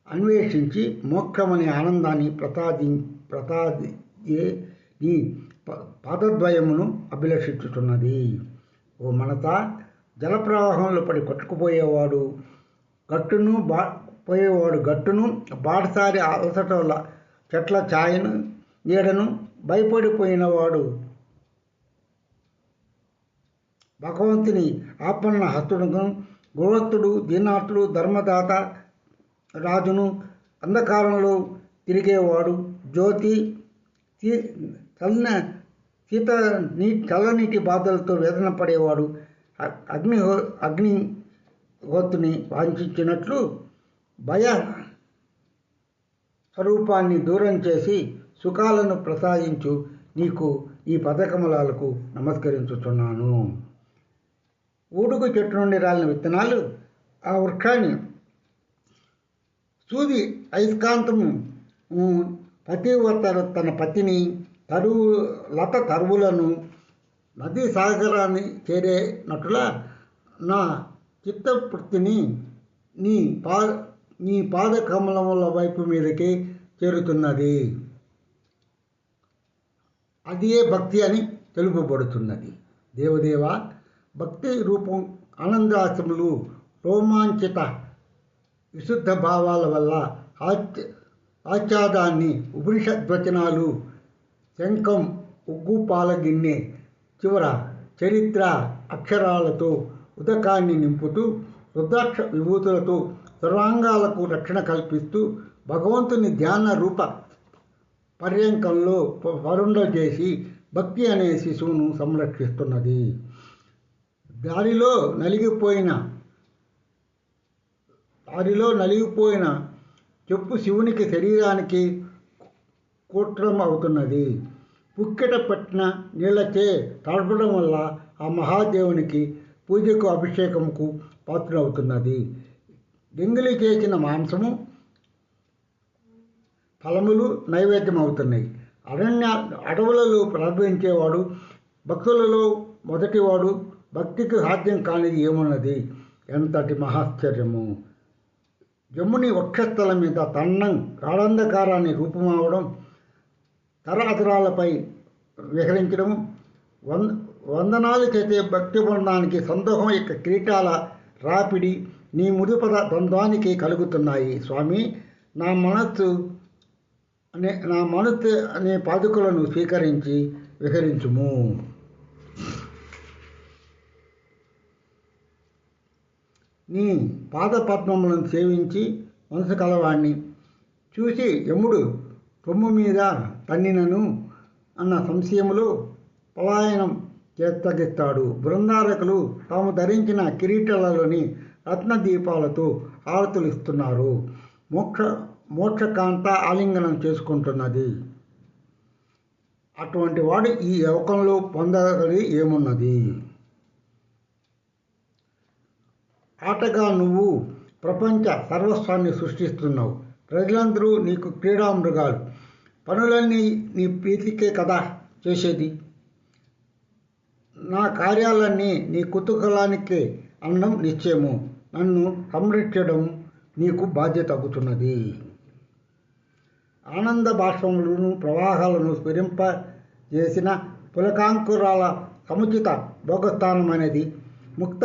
అన్వేషించి మోక్షమనే ఆనందాన్ని ప్రసాదియే నీ పాదద్వయమును అభిలషించుతున్నది. ఓ మనసా, జలప్రవాహంలో పడి కొట్టుకుపోయేవాడు, గట్టును పోయేవాడు గట్టును, బాటసారి అలసట వల్ల చెట్ల ఛాయను నీడను భయపడిపోయినవాడు భగవంతుని ఆపన్న హస్తుడును, గృహస్థుడు దీనార్థుడు ధర్మదాత రాజును, అంధకారంలో తిరిగేవాడు జ్యోతి, చల్లనీటి బాధలతో వేదన పడేవాడు అగ్నిహోత్రుని వాంఛించినట్లు భయ స్వరూపాన్ని దూరం చేసి సుఖాలను ప్రసాదించు నీకు ఈ పదకమలాలకు నమస్కరించుతున్నాను. ఊడుగు చెట్టు నుండి రాలిన విత్తనాలు ఆ వృక్షాన్ని సూది అయస్కాంతము పతివత తన పతిని లత తరువులను నదీ సాగరాన్ని చేరేనట్లుగా నా చిత్తవృత్తిని నీ పాదకమలముల వైపు మీదకే చేరుతున్నది. అదే భక్తి అని తెలుపబడుతున్నది. దేవదేవ, భక్తి రూపం ఆనందాశ్రములు రోమాంచిత విశుద్ధ భావాల వల్ల ఆచ్ఛాదాన్ని ఉపనిషద్వచనాలు శంఖం ఉగ్గు పాలగిన్నె చివర చరిత్ర అక్షరాలతో ఉదకాన్ని నింపుతూ రుద్రాక్ష విభూతులతో సర్వాంగాలకు రక్షణ కల్పిస్తూ భగవంతుని ధ్యాన రూప పర్యంకంలో వరుండ చేసి భక్తి అనే శిశువును సంరక్షిస్తున్నది. దారిలో నలిగిపోయిన చెప్పు శివునికి శరీరానికి కూట్రం అవుతున్నది. పుక్కెట పట్టిన నీళ్లచే తడపడం వల్ల ఆ మహాదేవునికి పూజకు అభిషేకంకు పాత్రవుతున్నది. దెంగిలి చేసిన మాంసము ఫలములు నైవేద్యం అవుతున్నాయి. అడవులలో ప్రార్థించేవాడు భక్తులలో మొదటివాడు. భక్తికి సాధ్యం కానిది ఏమున్నది? ఎంతటి మహాశ్చర్యము! యముని వక్షస్థలం మీద తన్నం గాఢంధకారాన్ని రూపమవడం, తరతరాలపై విహరించడం, వందనాలు చేసే భక్తి బృందానికి సందోహం యొక్క కిరీటాల రాపిడి నీ ముడిపద ద్వంద్వానికి కలుగుతున్నాయి. స్వామి, నా మనస్సు అనే పాదుకలను స్వీకరించి విహరించుము. నీ పాదపద్మములను సేవించి మనసు కలవాణ్ణి చూసి యముడు రొమ్ము మీద తన్నినను అన్న సంశయములో పలాయనం చేస్తగిస్తాడు. బృందారకులు తాము ధరించిన కిరీటాలలోని రత్నదీపాలతో హారతులు ఇస్తున్నారు. మోక్షకాంత ఆలింగనం చేసుకుంటున్నది. అటువంటి వాడు ఈ లోకంలో పొందగలిగి ఏమున్నది? ఆటగా నువ్వు ప్రపంచ సర్వస్వాన్ని సృష్టిస్తున్నావు. ప్రజలందరూ నీకు క్రీడా మృగాలు. పనులన్నీ నీ ప్రీతికే కదా చేసేది. నా కార్యాలన్నీ నీ కుతూహలానికే అన్నం నిశ్చయము. నన్ను సంరక్షించడం నీకు బాధ్యత అవుతున్నది. ఆనంద బాష్పములను ప్రవాహాలను స్ఫురింపజేసిన పులకాంకురాల సముచిత భోగస్థానమనేది ముక్త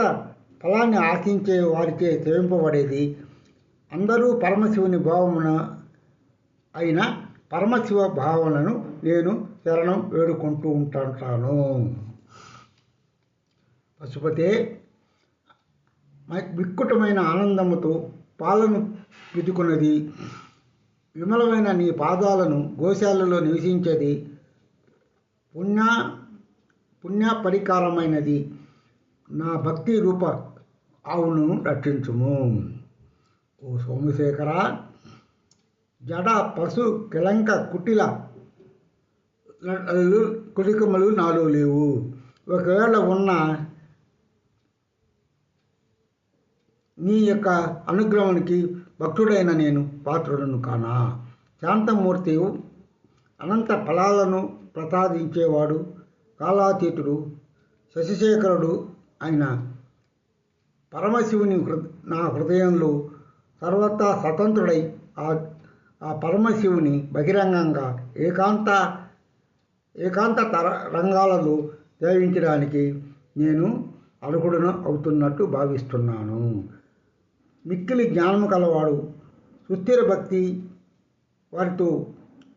ఫలాన్ని ఆశించే వారిచే సేవింపబడేది. అందరూ పరమశివుని భావమున అయిన పరమశివ భావనను నేను శరణం వేడుకుంటూ ఉంటాను. పశుపతే, విక్కుటమైన ఆనందముతో పాలను పిదుకున్నది. విమలమైన నీ పాదాలను గోశాలలో నివసించేది. పుణ్య పరికారమైనది నా భక్తి రూప ఆవును రక్షించుము. ఓ సోమశేఖర, జడ పశు కిలంక కుటిల కులికములు నాలో లేవు. ఒకవేళ ఉన్న నీ యొక్క అనుగ్రహానికి భక్తుడైన నేను పాత్రుడను కానా? శాంతమూర్తియు అనంత ఫలాలను ప్రసాదించేవాడు, కాలాతీతుడు, శశిశేఖరుడు అయిన పరమశివుని నా హృదయంలో సర్వతా స్వతంత్రుడై ఆ పరమశివుని బహిరంగంగా ఏకాంత రంగాలలో సేవించడానికి నేను అర్హుడను అవుతున్నట్టు భావిస్తున్నాను. మిక్కిలి జ్ఞానము కలవాడు, సుస్థిర భక్తి వారితో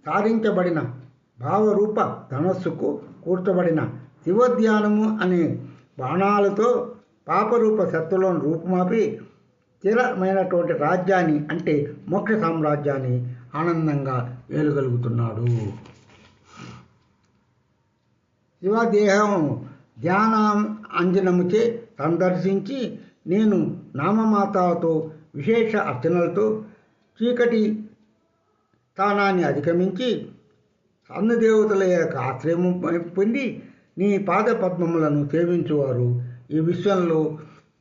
సాధించబడిన భావరూప ధనస్సుకు కూర్చబడిన శివధ్యానము అనే బాణాలతో పాపరూప శక్తులను రూపుమాపి స్థిరమైనటువంటి రాజ్యాన్ని అంటే మోక్ష సామ్రాజ్యాన్ని ఆనందంగా వేలుగలుగుతున్నాడు. శివదేహం ధ్యాన అంజనముచే సందర్శించి నేను నామమాతాతో విశేష అర్చనలతో చీకటి స్థానాన్ని అధిగమించి అన్నదేవతల యొక్క ఆశ్రయం పొంది నీ పాద పద్మములను సేవించువారు ఈ విశ్వంలో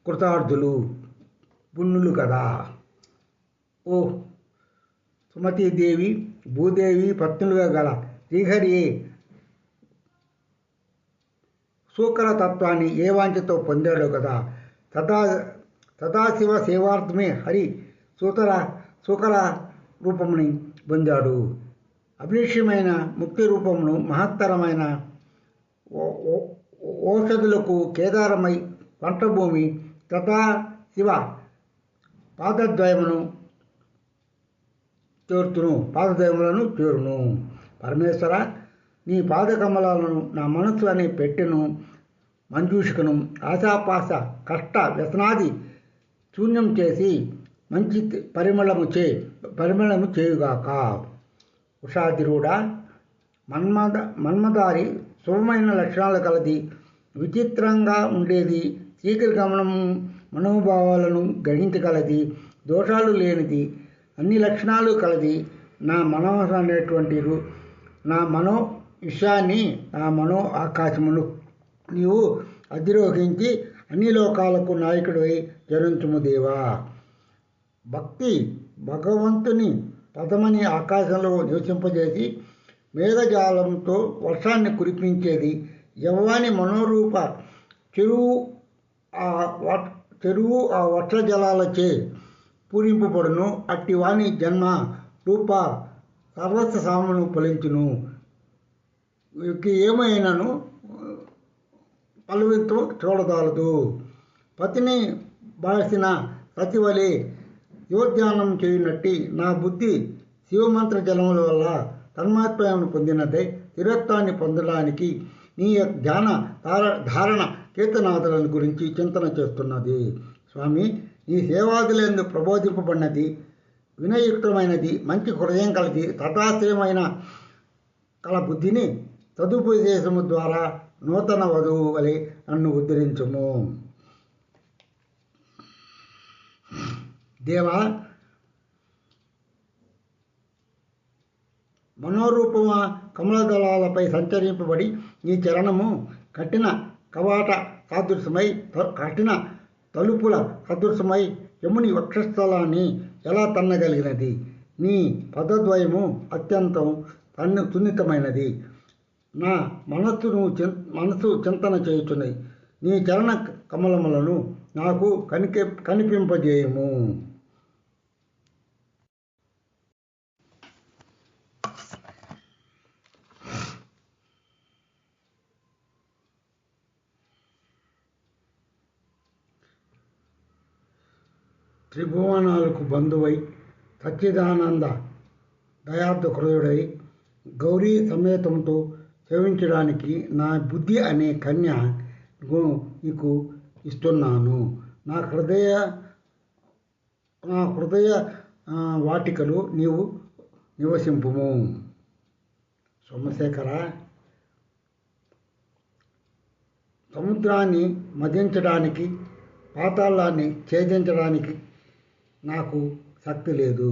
కృతార్థులు పుణ్యులు కదా. ఓ సుమతీదేవి భూదేవి పత్నులుగా గల శ్రీహరి సూకర తత్వాన్ని ఏ వాంఛతో పొందాడు కదా. సదాశివ సేవార్థమే హరి సూకర రూపముని పొందాడు. అభిలషమైన ముక్తి రూపమును మహత్తరమైన ఔషధులకు కేదారమై పంటభూమి తథా శివ పాదములను చేరును. పరమేశ్వర నీ పాదకమలాలను నా మనస్సు అనే పెట్టెను మంజూషికను ఆశాపాస కష్ట వ్యసనాది శూన్యం చేసి మంచి పరిమళము చేయుగాక. ఉషాధిరుడ మన్మదారి శుభమైన లక్షణాలు కలది, విచిత్రంగా ఉండేది, చీకటి గమనము మనోభావాలను గ్రహించగలది, దోషాలు లేనిది, అన్ని లక్షణాలు కలది. నా మనోహర అనేటువంటి నా మనో విషయాన్ని నా మనో ఆకాశమును నీవు అధిరోహించి అన్ని లోకాలకు నాయకుడివై జరించుము దేవా. భక్తి భగవంతుని పదమని ఆకాశంలో నివసింపజేసి మేఘజాలంతో వర్షాన్ని కురిపించేది. యవ్వాని మనోరూప చెరువు ఆ వర్ష జలాలచే పూరింపబడును. అట్టి వాణి జన్మ రూప సర్వస్వ సామును ఫలించును. ఏమైనాను పలువితో చూడదాలదు. పతిని బాసిన సతివలే యువధ్యానం చేయునట్టి నా బుద్ధి శివమంత్ర జలముల వల్ల తన్మాత్మను పొందినదై స్థిరత్వాన్ని పొందడానికి నీ ధ్యాన ధారణ కీర్తనాథులను గురించి చింతన చేస్తున్నది. స్వామి, నీ సేవాదులందు ప్రబోధింపబడినది వినయుక్తమైనది, మంచి హృదయం కలది, తథాశ్రయమైన కల బుద్ధిని సదుపదేశము ద్వారా నూతన వధువు వలె నన్ను ఉద్ధరించుము. దేవా, మనోరూపమా కమలదళాలపై సంచరింపబడి నీ చరణము కట్టిన కవాట సాదృశ్యమై కట్టిన తలుపుల సదృశమై యముని వక్షస్థలాన్ని ఎలా తన్నగలిగినది. నీ పదద్వయము అత్యంతం సున్నితమైనది. నా మనసు చింతన చేయుచున్నది. నీ చరణ కమలములను నాకు కనిపింపజేయము. త్రిభువనాలకు బంధువై సచ్చిదానంద దయార్థ హృదయుడై గౌరీ సమేతంతో సేవించడానికి నా బుద్ధి అనే కన్య నీకు ఇస్తున్నాను. నా హృదయ వాటికలు నీవు నివసింపుము. సోమశేఖర, సముద్రాన్ని మదించడానికి పాతాళాన్ని ఛేదించడానికి నాకు శక్తి లేదు.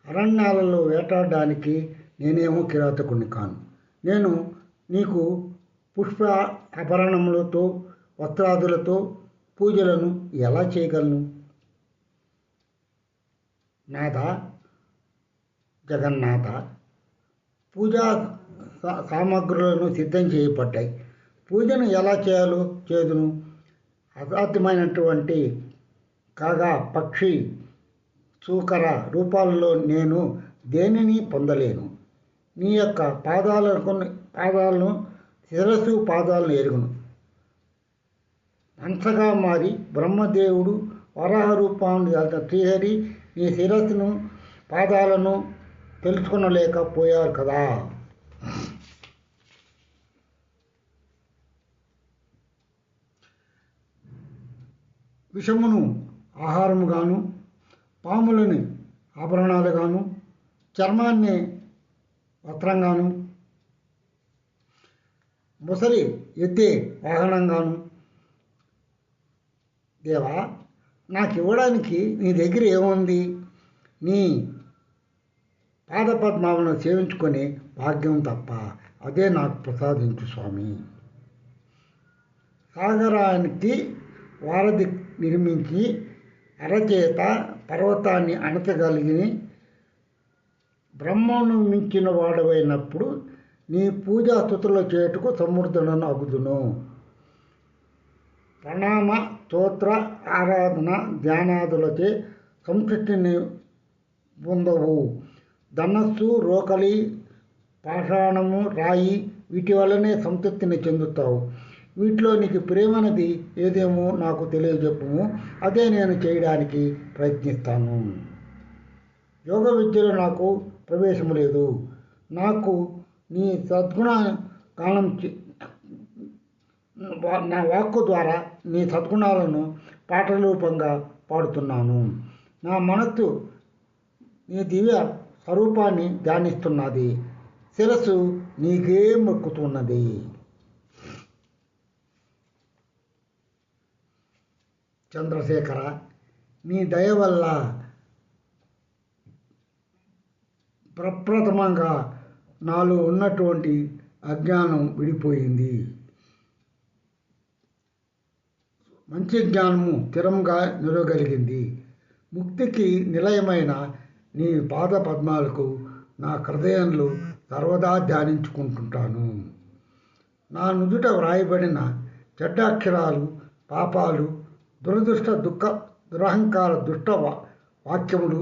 అరణ్యాలలో వేటాడడానికి నేనేమో కిరాతకుని కాను. నేను నీకు పుష్ప ఆభరణములతో వస్త్రాదులతో పూజలను ఎలా చేయగలను? నాథ జగన్నాథ, పూజా సామగ్రులను సిద్ధం చేయబడ్డాయి. పూజను ఎలా చేయాలో చేదును. అసాధ్యమైనటువంటి కాగా పక్షి సూకర రూపాలలో నేను దేనిని పొందలేను. నీ యొక్క పాదాలను శిరస్సు పాదాలను ఎరుగును. అంశగా మారి బ్రహ్మదేవుడు వరాహ రూపాన్ని శ్రీహరి నీ శిరస్సును పాదాలను తెలుసుకొనలేకపోయారు కదా. విషమును ఆహారముగాను, పాములని ఆభరణాలుగాను, చర్మాన్ని వస్త్రంగాను, ముసలి ఎత్తే వాహనంగాను, దేవా నాకు ఇవ్వడానికి నీ దగ్గర ఏముంది? నీ పాదపద్మాలను సేవించుకునే భాగ్యం తప్ప. అదే నాకు ప్రసాదించు స్వామి. సాగరానికి వారధి నిర్మించి అరచేత పర్వతాన్ని అణచగలిగి బ్రహ్మను మించిన వాడవైనప్పుడు నీ పూజా స్తుతుల చేటుకు సమృద్ధులను అగుదును. ప్రణామ స్తోత్ర ఆరాధన ధ్యానాదులచే సంతృప్తిని పొందవు. ధనస్సు, రోకలి, పాషాణము, రాయి వీటి వల్లనే సంతృప్తిని చెందుతావు. వీటిలో నీకు ప్రేమనది ఏదేమో నాకు తెలియజెప్పుము. అదే నేను చేయడానికి ప్రయత్నిస్తాను. యోగ విద్యలో నాకు ప్రవేశము లేదు. నాకు నీ సద్గుణ గానం నా వాక్కు ద్వారా నీ సద్గుణాలను పాటల రూపంగా పాడుతున్నాను. నా మనస్సు నీ దివ్య స్వరూపాన్ని ధ్యానిస్తున్నది. శిరస్సు నీకే మొక్కుతున్నది. చంద్రశేఖర, నీ దయ వల్ల ప్రప్రథమంగా నాలో ఉన్నటువంటి అజ్ఞానం విడిపోయింది. మంచి జ్ఞానము స్థిరంగా నిలవగలిగింది. ముక్తికి నిలయమైన నీ పాద పద్మాలకు నా హృదయంలో సర్వదా ధ్యానించుకుంటుంటాను. నా నుదుట వ్రాయబడిన చెడ్డ అక్షరాలు, పాపాలు, దురదృష్ట, దురహంకార, దుష్ట వాక్యములు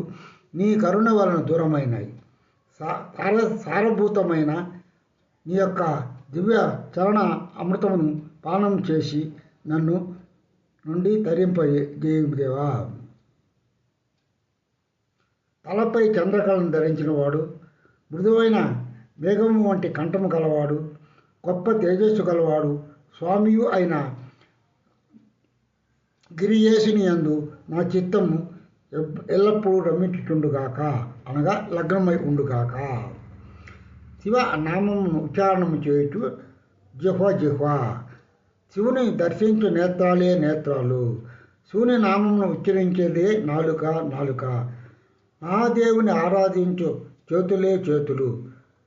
నీ కరుణ వలన దూరమైనాయి. సారభూతమైన నీ యొక్క దివ్య చరణ అమృతమును పానం చేసి నన్ను నుండి తరింపజేయుదేవా. తలపై చంద్రకళను ధరించిన వాడు, మృదువైన మేఘము వంటి కంఠము గలవాడు, గొప్ప తేజస్సు గలవాడు, స్వామియు అయిన గిరియేసుని యందు నా చిత్తము ఎల్లప్పుడూ రమించుచుండుగాక, అనగా లగ్నమై ఉండుగాక. శివ నామమును ఉచ్చారణము చేయుచు జిహ్వ. శివుని దర్శించు నేత్రాలే నేత్రాలు. శివుని నామమును ఉచ్చరించేదే నాలుక. మహాదేవుని ఆరాధించు చేతులే చేతులు.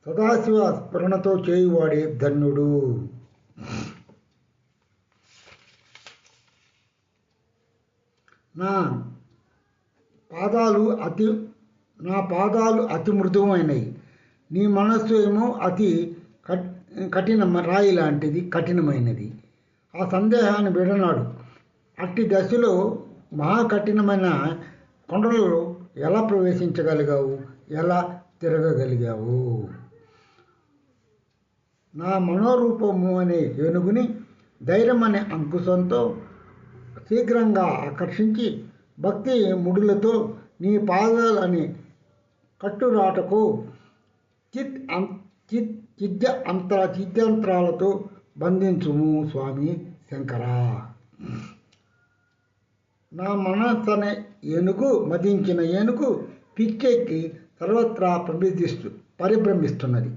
సదాశివ స్మరణతో చేయువాడే ధన్యుడు. నా పాదాలు అతి మృదువైనవి. నీ మనస్సు ఏమో అతి రాయి లాంటిది, కఠినమైనది. ఆ సందేహాన్ని విడనాడు. అట్టి దశలో మహాకఠినమైన కొండలలో ఎలా ప్రవేశించగలిగావు? ఎలా తిరగగలిగావు? నా మనోరూపము అనే ఏనుగుని ధైర్యం అనే అంకుశంతో శీఘ్రంగా ఆకర్షించి భక్తి ముడులతో నీ పాదాలని కట్టురాటకు చిద్యంత్రాలతో బంధించుము స్వామి శంకర. నా మనస్సనే ఏనుగు మదించిన ఏనుగు పిచ్చెక్కి సర్వత్రా పరిభ్రమిస్తున్నది.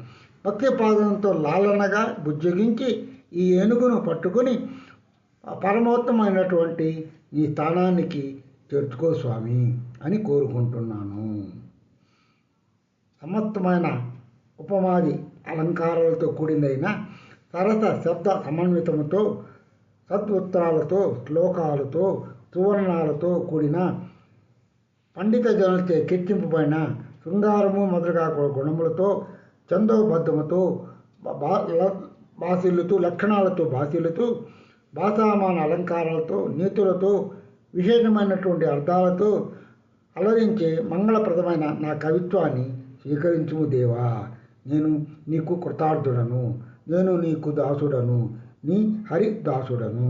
భక్తి పాదంతో లాలనగా బుజ్జగించి ఈ ఏనుగును పట్టుకొని పరమోత్తమైనటువంటి నీ స్థానానికి చేర్చుకో స్వామి అని కోరుకుంటున్నాను. సమస్తమైన ఉపమాది అలంకారాలతో కూడినదైన సరస శబ్ద సమన్వితముతో సద్వుత్తరాలతో, శ్లోకాలతో, సువర్ణాలతో కూడిన పండిత జనులచే కీర్తింపబడిన శృంగారము మొదలుగా గుణములతో, ఛందోబద్ధముతో బాసిల్లుతూ, లక్షణాలతో బాసిల్లుతూ, భాషామాన అలంకారాలతో, నీతులతో, విశేషమైనటువంటి అర్థాలతో అలరించే మంగళప్రదమైన నా కవిత్వాన్ని స్వీకరించుము దేవా. నేను నీకు కృతార్థుడను. నేను నీకు దాసుడను. నీ హరిదాసుడను.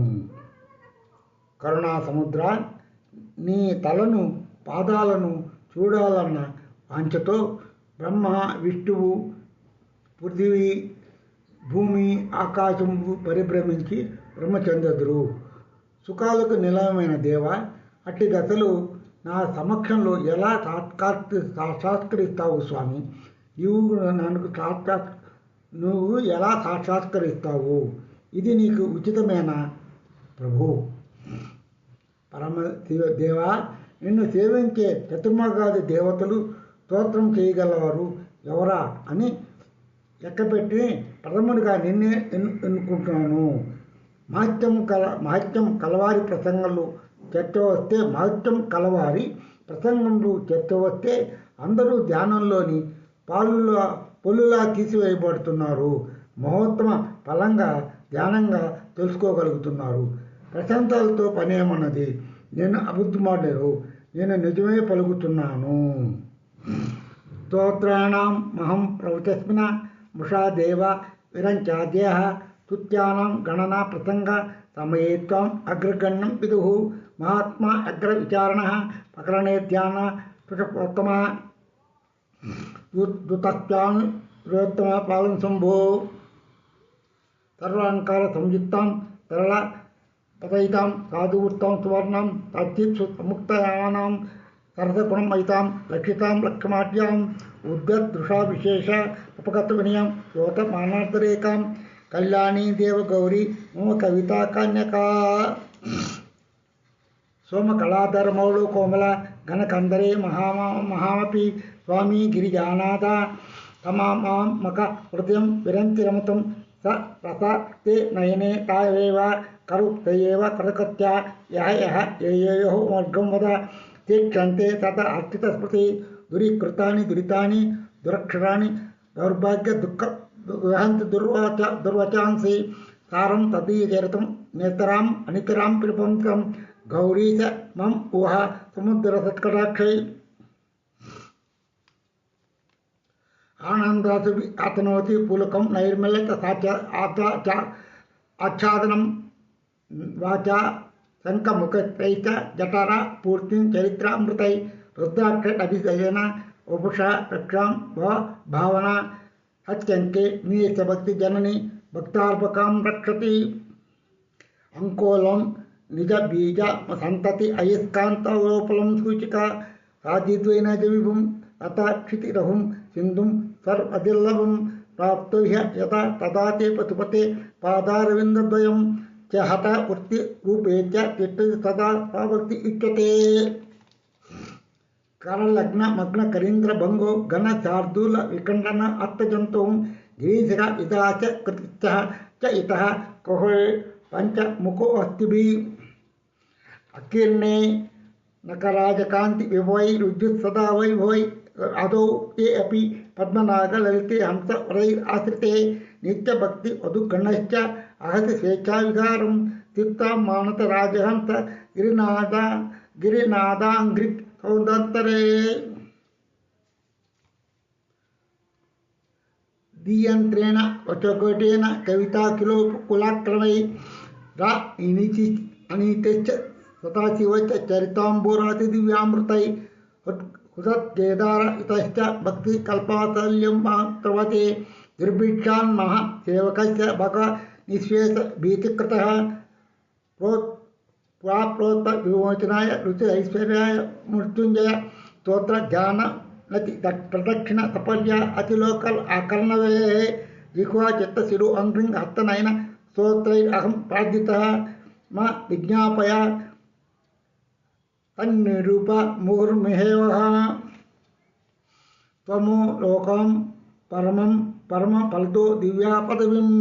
కరుణా సముద్ర, నీ తలను పాదాలను చూడాలన్న వాంఛతో బ్రహ్మ, విష్ణువు, పృథివీ, భూమి, ఆకాశము పరిభ్రమించి బ్రహ్మచంద్రుడు. సుఖాలకు నిలయమైన దేవ, అట్టి దశలు నా సమక్షంలో ఎలా సాక్షాత్కరిస్తావు స్వామి? నువ్వు ఎలా సాక్షాత్కరిస్తావు? ఇది నీకు ఉచితమేనా ప్రభు? పరమ దేవా, నిన్ను సేవించే చతుర్ముఖాది దేవతలు స్తోత్రం చేయగలవారు ఎవరా అని లెక్కపెట్టి ప్రథముడిగా నిన్నే ఎన్నుకుంటున్నాను. మహత్యం కలవారి ప్రసంగంలో చర్చ వస్తే అందరూ ధ్యానంలోని పొల్లులా తీసివేయబడుతున్నారు. మహోత్తమ ఫలంగా ధ్యానంగా తెలుసుకోగలుగుతున్నారు. ప్రశంసలతో పనేమన్నది? నేను అబద్ధమాడలేరు, నేను నిజమే పలుకుతున్నాను. స్తోత్రాణం మహం ప్రవచస్మిన ముషా దేవ విరంచాద్య స్తుత్యానాం గణనా ప్రసంగ సమయే త్వం అగ్రగణ్యం విదుః మహాత్మా అగ్ర విచారణ ప్రకరణే ధ్యాన పురుషోత్తమ దుతస్యాం పురుషోత్తమ పాలం శంభో సర్వాలంకార సంయుక్తాం సరళ పదయితాం సాధువృత్తాం సువర్ణం తచ్చిత్ సముక్తయానాం సరసగుణం అయితాం లక్షితాం లక్ష్యమాట్యాం ఉద్గదృషా విశేష ఉపగత వినయం యోత మానార్థరేకాం కళ్యాణీ దేవ గౌరీ మమ కవితా కన్యకా సోమకళాధరమౌళు కోమల ఘనకందరే మహామపి స్వామి గిరిజానాథ తమామక హృదయం విరంతి రమతం స రస తే నయనే తాయేవ కరు తయేవ కరకత్య యహ ఏయో మార్గం వద ते क्षन्ते तत अर्चितस्मृति दुरीकृतानि दुरितानि दुरक्षराणि दौर्भाग्य दुःख दुहन्ति दुर्वचांसि सारं तदीयचरितं नेतराम् अनितरां पिपंकं गौरी च मम ऊह समुद्रसत्कटाक्षै आनन्दासु आतनोति पुलकं नैर्मल्यत आच्छादनं वाचा शंखमुखैश्च जठरा पूर्तिं चरित्रामृतै रुद्राक्षभिषेकेन वपुषा रक्षां भावना अत्यङ्के नीयभक्ति जननी भक्तार्पकां रक्षति अंकोलं निज बीज संतति अयस्कान्तोपलं सूचिका साधिद्वैनजविभुं तथा क्षितिरहुं सिन्धुं सर्वदिल्लभं प्राप्तो यथा तदा ते पशुपते पादारविन्दद्वयं हत वृत्ति रूपे तिष्ठति सदा भक्ति उच्यते करलग्न मग्न करीन्द्र भंगो घन शार्दूल विखंडन अर्थजंतु गिरीशर इतः च कृतिश्च च इतः कहो पंच मुखो अस्तिभिः अकीर्णे नकराजकांति विभवै रुद्युत् सदा वैभवै अदौ ते अपि पद्मनाग ललिते हंस वरैः आश्रिते नित्य भक्ति वधुगणश्च अहति स्वेच्छाविहारं चित्तां मानत राजहंस गिरिनादाङ्घ्रिक् सौन्दन्तरे दीयन्त्रेण वचकोटेन कविता कुलाक्रमै अनीतिश्च सदाशिवश्च चरिताम्बोराति दिव्यामृतै हुदत्केदार इतश्च भक्ति कल्पातल्यं प्रवते दुर्भिक्षान् महा सेवकस्य भग निःश्वेष भीतिकृतः प्रोक्त विमोचनाय रुचि ऐश्वर्याय मृत्युंजय स्तोत्र ध्यान नति प्रदक्षिण सपर्या अतिलोकल आकर्णवे जिह्वा चित्त शिरो अंग्रिंग हस्तनयन स्तोत्रैरहं प्रार्थितः म विज्ञापय तन्निरूप मुहुर्मिहेवः त्वमो लोकं परम फलदो दिव्या पदवीम्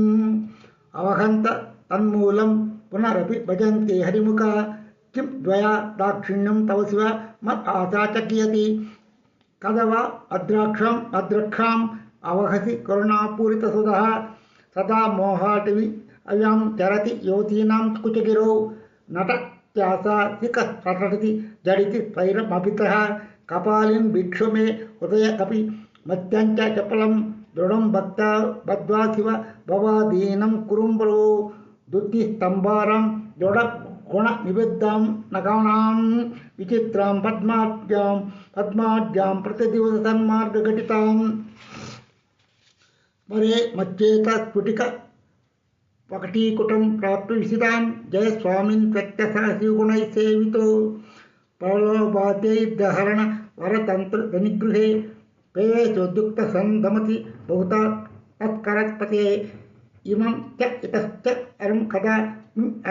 अवहंत तन्मूलं पुनरपि भजन्ते हरिमुख किं द्वया दाक्षिण्यं तव शिव मत् आशा च कियति कदवा अद्रक्षाम् अवहसि करुणापूरितसुधः सदा मोहाटवि अव्यां चरति युवतीनां कुचगिरौ नटत्यासा सिकस्फटति जडिति स्वैरमभितः कपालिं भिक्षु मे हृदय कपि मत्यञ्च चपलं दृढं भक्ता बद्ध्वा शिव भवादीनं कुरुम्बरो दुत्तिस्तम्भारां दृढ गुण निबद्धां नगानां विचित्रां पद्माढ्यां प्रतिदिवस सन्मार्गघटितां स्मरे मच्चेत स्फुटिक पकटीकुटं प्राप्तु विसितां जय स्वामिन् प्रत्यसहसिगुणैः सेवितो प्रलोभाद्यैर्दहरण वरतंत्र धनिगृहे पेयोद्युक्त संदमति बहुता तत्करत्पते इमं च इतश्च अरं कदा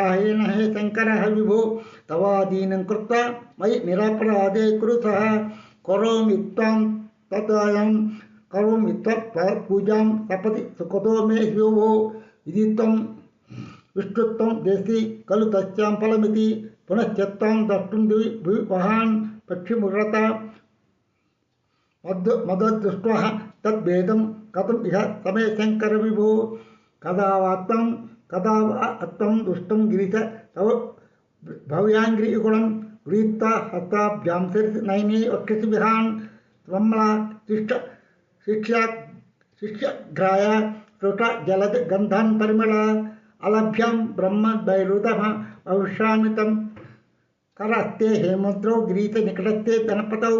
आहेन हे शङ्करः विभो तवादीनं कृत्वा मयि निरपराधे कुरु सः करोमि त्वां तदायं करोमि त्वत्पूजां सपदि सुखतो मे ह्यो इति त्वं विष्णुत्वं देसि खलु तस्यां फलमिति पुनश्च त्वां द्रष्टुं दिवि वहान् पक्षिमुरता मददृष्ट्वा तद्भेदं कथम् इह समे शङ्कर विभो कदा वा त्वं दुष्टं गिरिश तव भव्याङ्घ्रियुगुणं गृहीत्वा हस्ताभ्यां शिरसि नयने वक्षसि विहान् त्वम्ला शिष्यग्राय श्रुत जलद गन्धान् परिमला अलभ्यां ब्रह्म दैरुदः भविष्यामि तं करस्ते हेमद्रौ गिरीश निकटस्ते धनपतौ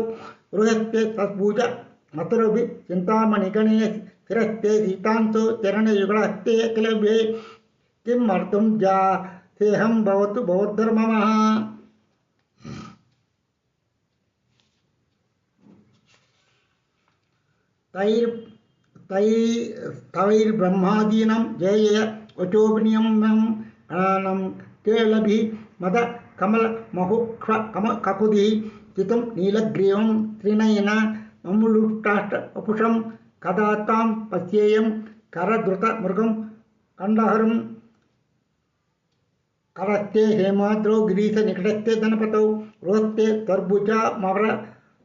गृहस्ते तत्पूज मतुरभि चिन्तामणिगणे स्थिरस्ते सीतांसो चरणयुगलस्ते अखिलभ्ये किम् अर्थं जासेऽहं भवतु भवद्धर्ममः तैर्ब्रह्मादीनं जय वचोभिनियमं गणानं केलभि मद कमल महुक्ष ककुधि चितं नीलग्रीवं त्रिनयन मम्मुलुष्टाष्ट वपुषं कदा तां पश्येयं करधृत मृगं कण्डहरं करस्ते हेमाद्रौ गिरीश निकटस्ते धनपतौ रोहस्ते तर्बुजा मवर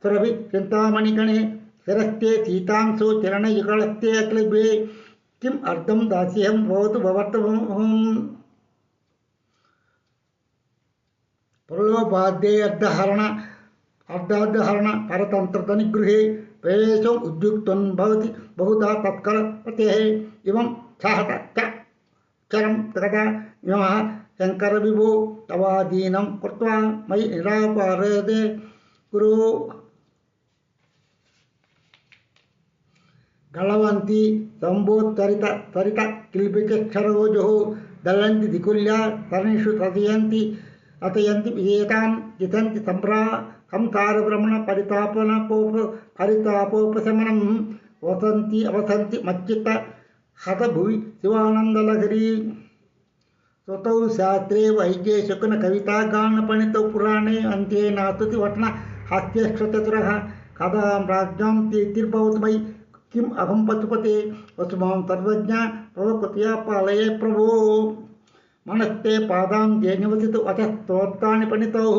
सुरभि चिन्तामणिगणे शिरस्ते सीतांसो चरणयुगलस्ते अखिलभ्ये किम् अर्थं दास्यहं भवतु भवर्थमहम् प्रलोभाद्ये अर्धार्धहरण परतन्त्रधनिगृहे प्रवेशम् उद्युक्तं भवति बहुधा तत्करपतेः इमं सहत चरं तथा इमः शङ्करविभो तवादीनं कृत्वा मयि निरापारदे कुरु गलवन्ति सम्भोत्तरित किल्बिचक्षरोजोः दलन्ति दिकुल्या तरणिषु तदयन्ति अतयन्ति विजेतां जितन्ति संसारभ्रमण परितापोपशमनं वसन्ति मच्चित्त हतभुवि शिवानन्दलहरी स्वतौ शास्त्रे वैद्ये शकुन कविता गानपणितौ पुराणे अन्त्ये नास्तुति वटन हास्यश्चतुरः कदा राज्ञां तीर्भवतु मयि किम् अहं पशुपते वसुमां सर्वज्ञा तव कृत्या पालये प्रभो मनस्ते पादां ये निवसितौ अचस्तोत्राणि पणितौ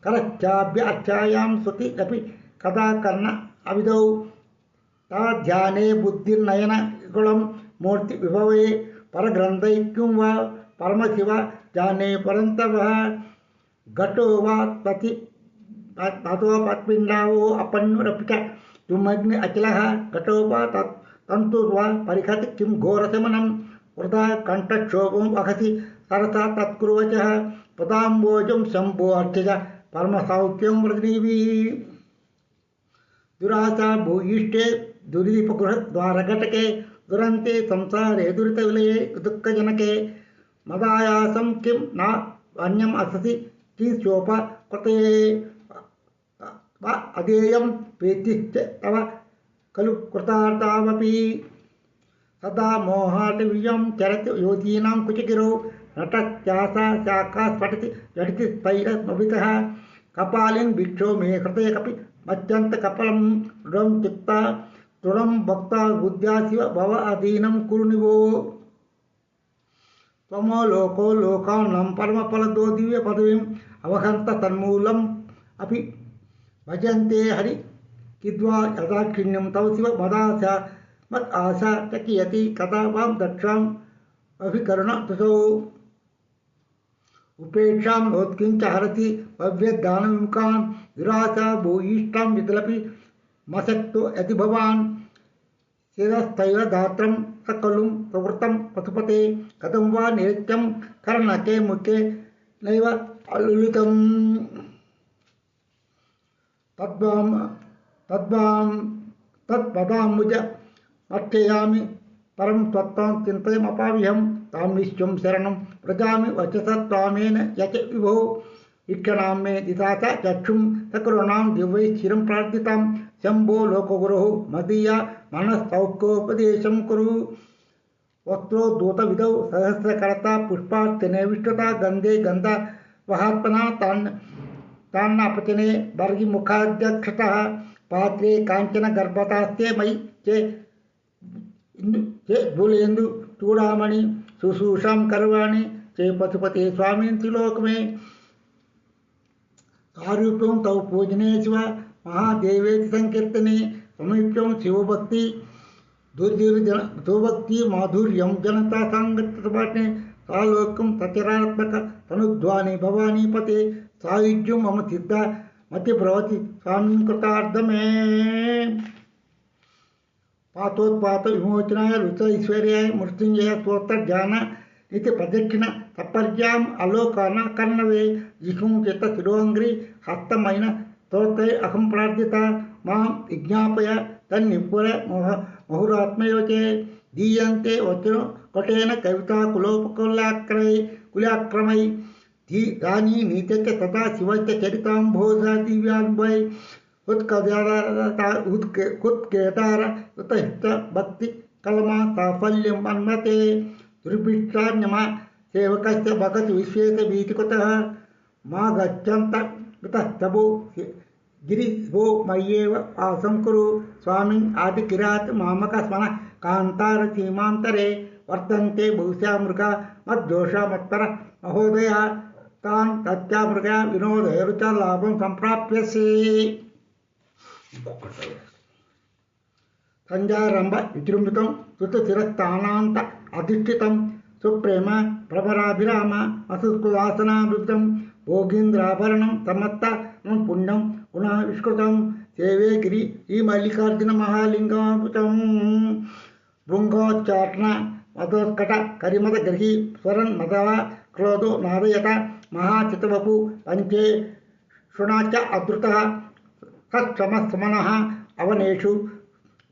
करच्छाभ्य अच्छायां स्वति अपि कदा कर्ण अविदौ ताध्याने बुद्धिर्नयन गुणं मूर्ति विभवे परग्रन्थैक्यं वा परमशिव जाने परन्तवः घटो वा तति ततो पत्पिण्डावो अपन्नुरपि च तुमग्नि अचलः घटो वा तन्तुर्वा परिहति किं घोरशमनं वृथा कण्ठक्षोभं वहसि सरसा तत्कुर्वचः पदाम्बोजं शम्भो अर्चज परमसौख्यं व्रजनीभिः दुराशा भूयिष्ठे दुर्दीपगृहद्वारघटके दुरन्ते संसारे दुरितविलये दुःखजनके मदायासं किं न अन्यम् अससि किंशोप कृते अधेयं प्रीतिश्च तव खलु कृतार्थावपि सदा मोहाटव्यं चरति योधीनां कुचगिरौ नटत्यासा शाखा स्फटति झटिति स्थैरमभितः कपालिन् भिक्षो मे हृदये कपि मत्यन्तकपलं दृढं चित्ता दृढं भक्ता बुद्ध्या शिव भव अधीनं कुरु निवो त्वमो लोको लोकानां परमफलदो दिव्यपदवीम् अवहन्त तन्मूलम् अपि भजन्ते हरि किद्वा यदाक्षिण्यं तव शिव मदाशा मत् आशा च कियति कदा वां दक्षाम् अभिकरुणतुसौ उपेक्षां नोत्किञ्च हरति भव्यदानविमुखान् दुराशा भूयिष्ठां विदलपि मशक्तो यदि भवान् शिरस्थैव दात्रं सकलुं प्रवृत्तं पशुपते कथं वा नित्यं कर्णके मुखे नैव అలులితం తద్వాం తద్వాం తత్పదాంబుజ అర్చయామి పరం త్వత్తాం చింతయమపావ్యం తాం విశ్వం శరణం వ్రజామి వచసత్వామేన యచ విభో ఇక్షణాం మే దిశాచ చక్షుం సకరుణాం దివ్యై చిరం ప్రార్థితాం శంభో లోకగురుః మదీయ మనస్తౌకోపదేశం కురు వస్త్రోద్ధూత విధౌ సహస్రకరత పుష్పార్చనేవిష్టత గంధే గంధ వహాత్మనా తాన్నపచనే బర్హిముఖాధ్యక్షత పాత్రే కాంచన గర్భతాస్తే మయి భూలేందు చూడామణి శుశ్రూషాం కర్వాణి చే పశుపతే స్వామిన్ త్రిలోకమే సారూప్యం తౌ పూజనే శివ మహాదేవేతి సంకీర్తనే సమీప్యం శివభక్తి శివభక్తి మాధుర్యం జనతా సాంగత్యపాఠనే సాలోకం సచరాత్మక తనుధ్వాని భవానీపతే సాయుజ్యం మమ సిద్ధ మతి భవతి స్వామిన్ కృతార్థమే పాతోత్పాత విమోచనాయ రుచ ఐశ్వర్యాయ మృత్యుంజయ స్తోత్ర ధ్యాన ఇది ప్రదక్షిణ తపర్యాం అలోకాన కర్ణవే జిహుం చిత్త శిరోంగ్రి హస్తమైన స్తోత్రై అహం ప్రార్థిత మాం విజ్ఞాపయ తన్నిపుర మహురాత్మయోచే దీయంతే వచన కటేన కవితా కులాక్రమై దాని నీతెచ్చ తథా శివచ్చ చరితాంభోజ దివ్యాన్వై ఉత్కేతార ఉతహిత భక్తి కలమా సాఫల్యం అన్మతే దుర్భిక్షాన్యమ సేవకస్య భగత్ విశ్వేశ భీతికుతః మా గచ్చంత వితస్తభో గిరిభో మయ్యేవ ఆసం కురు స్వామిన్ ఆదికిరాత్ మామక స్మన కాంతార సీమాంతరే వర్తంతే బహుశా మృగ మద్దోష మత్పర మహోదయ తాన్ తత్యామృగ వినోదయరుచ లాభం సంప్రాప్యసి సంజారంభ విజృంభితం శృతశిరస్థానాంత అధిష్ఠితం సుప్రేమ భ్రమరాభిరామ అసుకులాసనాభృతం భోగీంద్రాభరణం సమత్త పుణ్యం గుణ విష్కృతం సేవే గిరి ఈ మల్లికార్జున మహాలింగామృతం భృంగోచ్చాటన మదోత్కట కరిమద గర్హి స్వరన్ మదవ క్రోధో నాదయత మహాచితవపు పంచే శృణాచ అధృత సత్సమస్మనః అవనేషు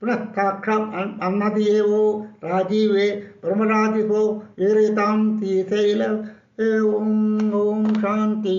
పునఃసాక్షాం అన్నదియేవో రాజీవే బ్రహ్మరాధిపో వేరేతాం శ్రీశైల ఓం శాంతి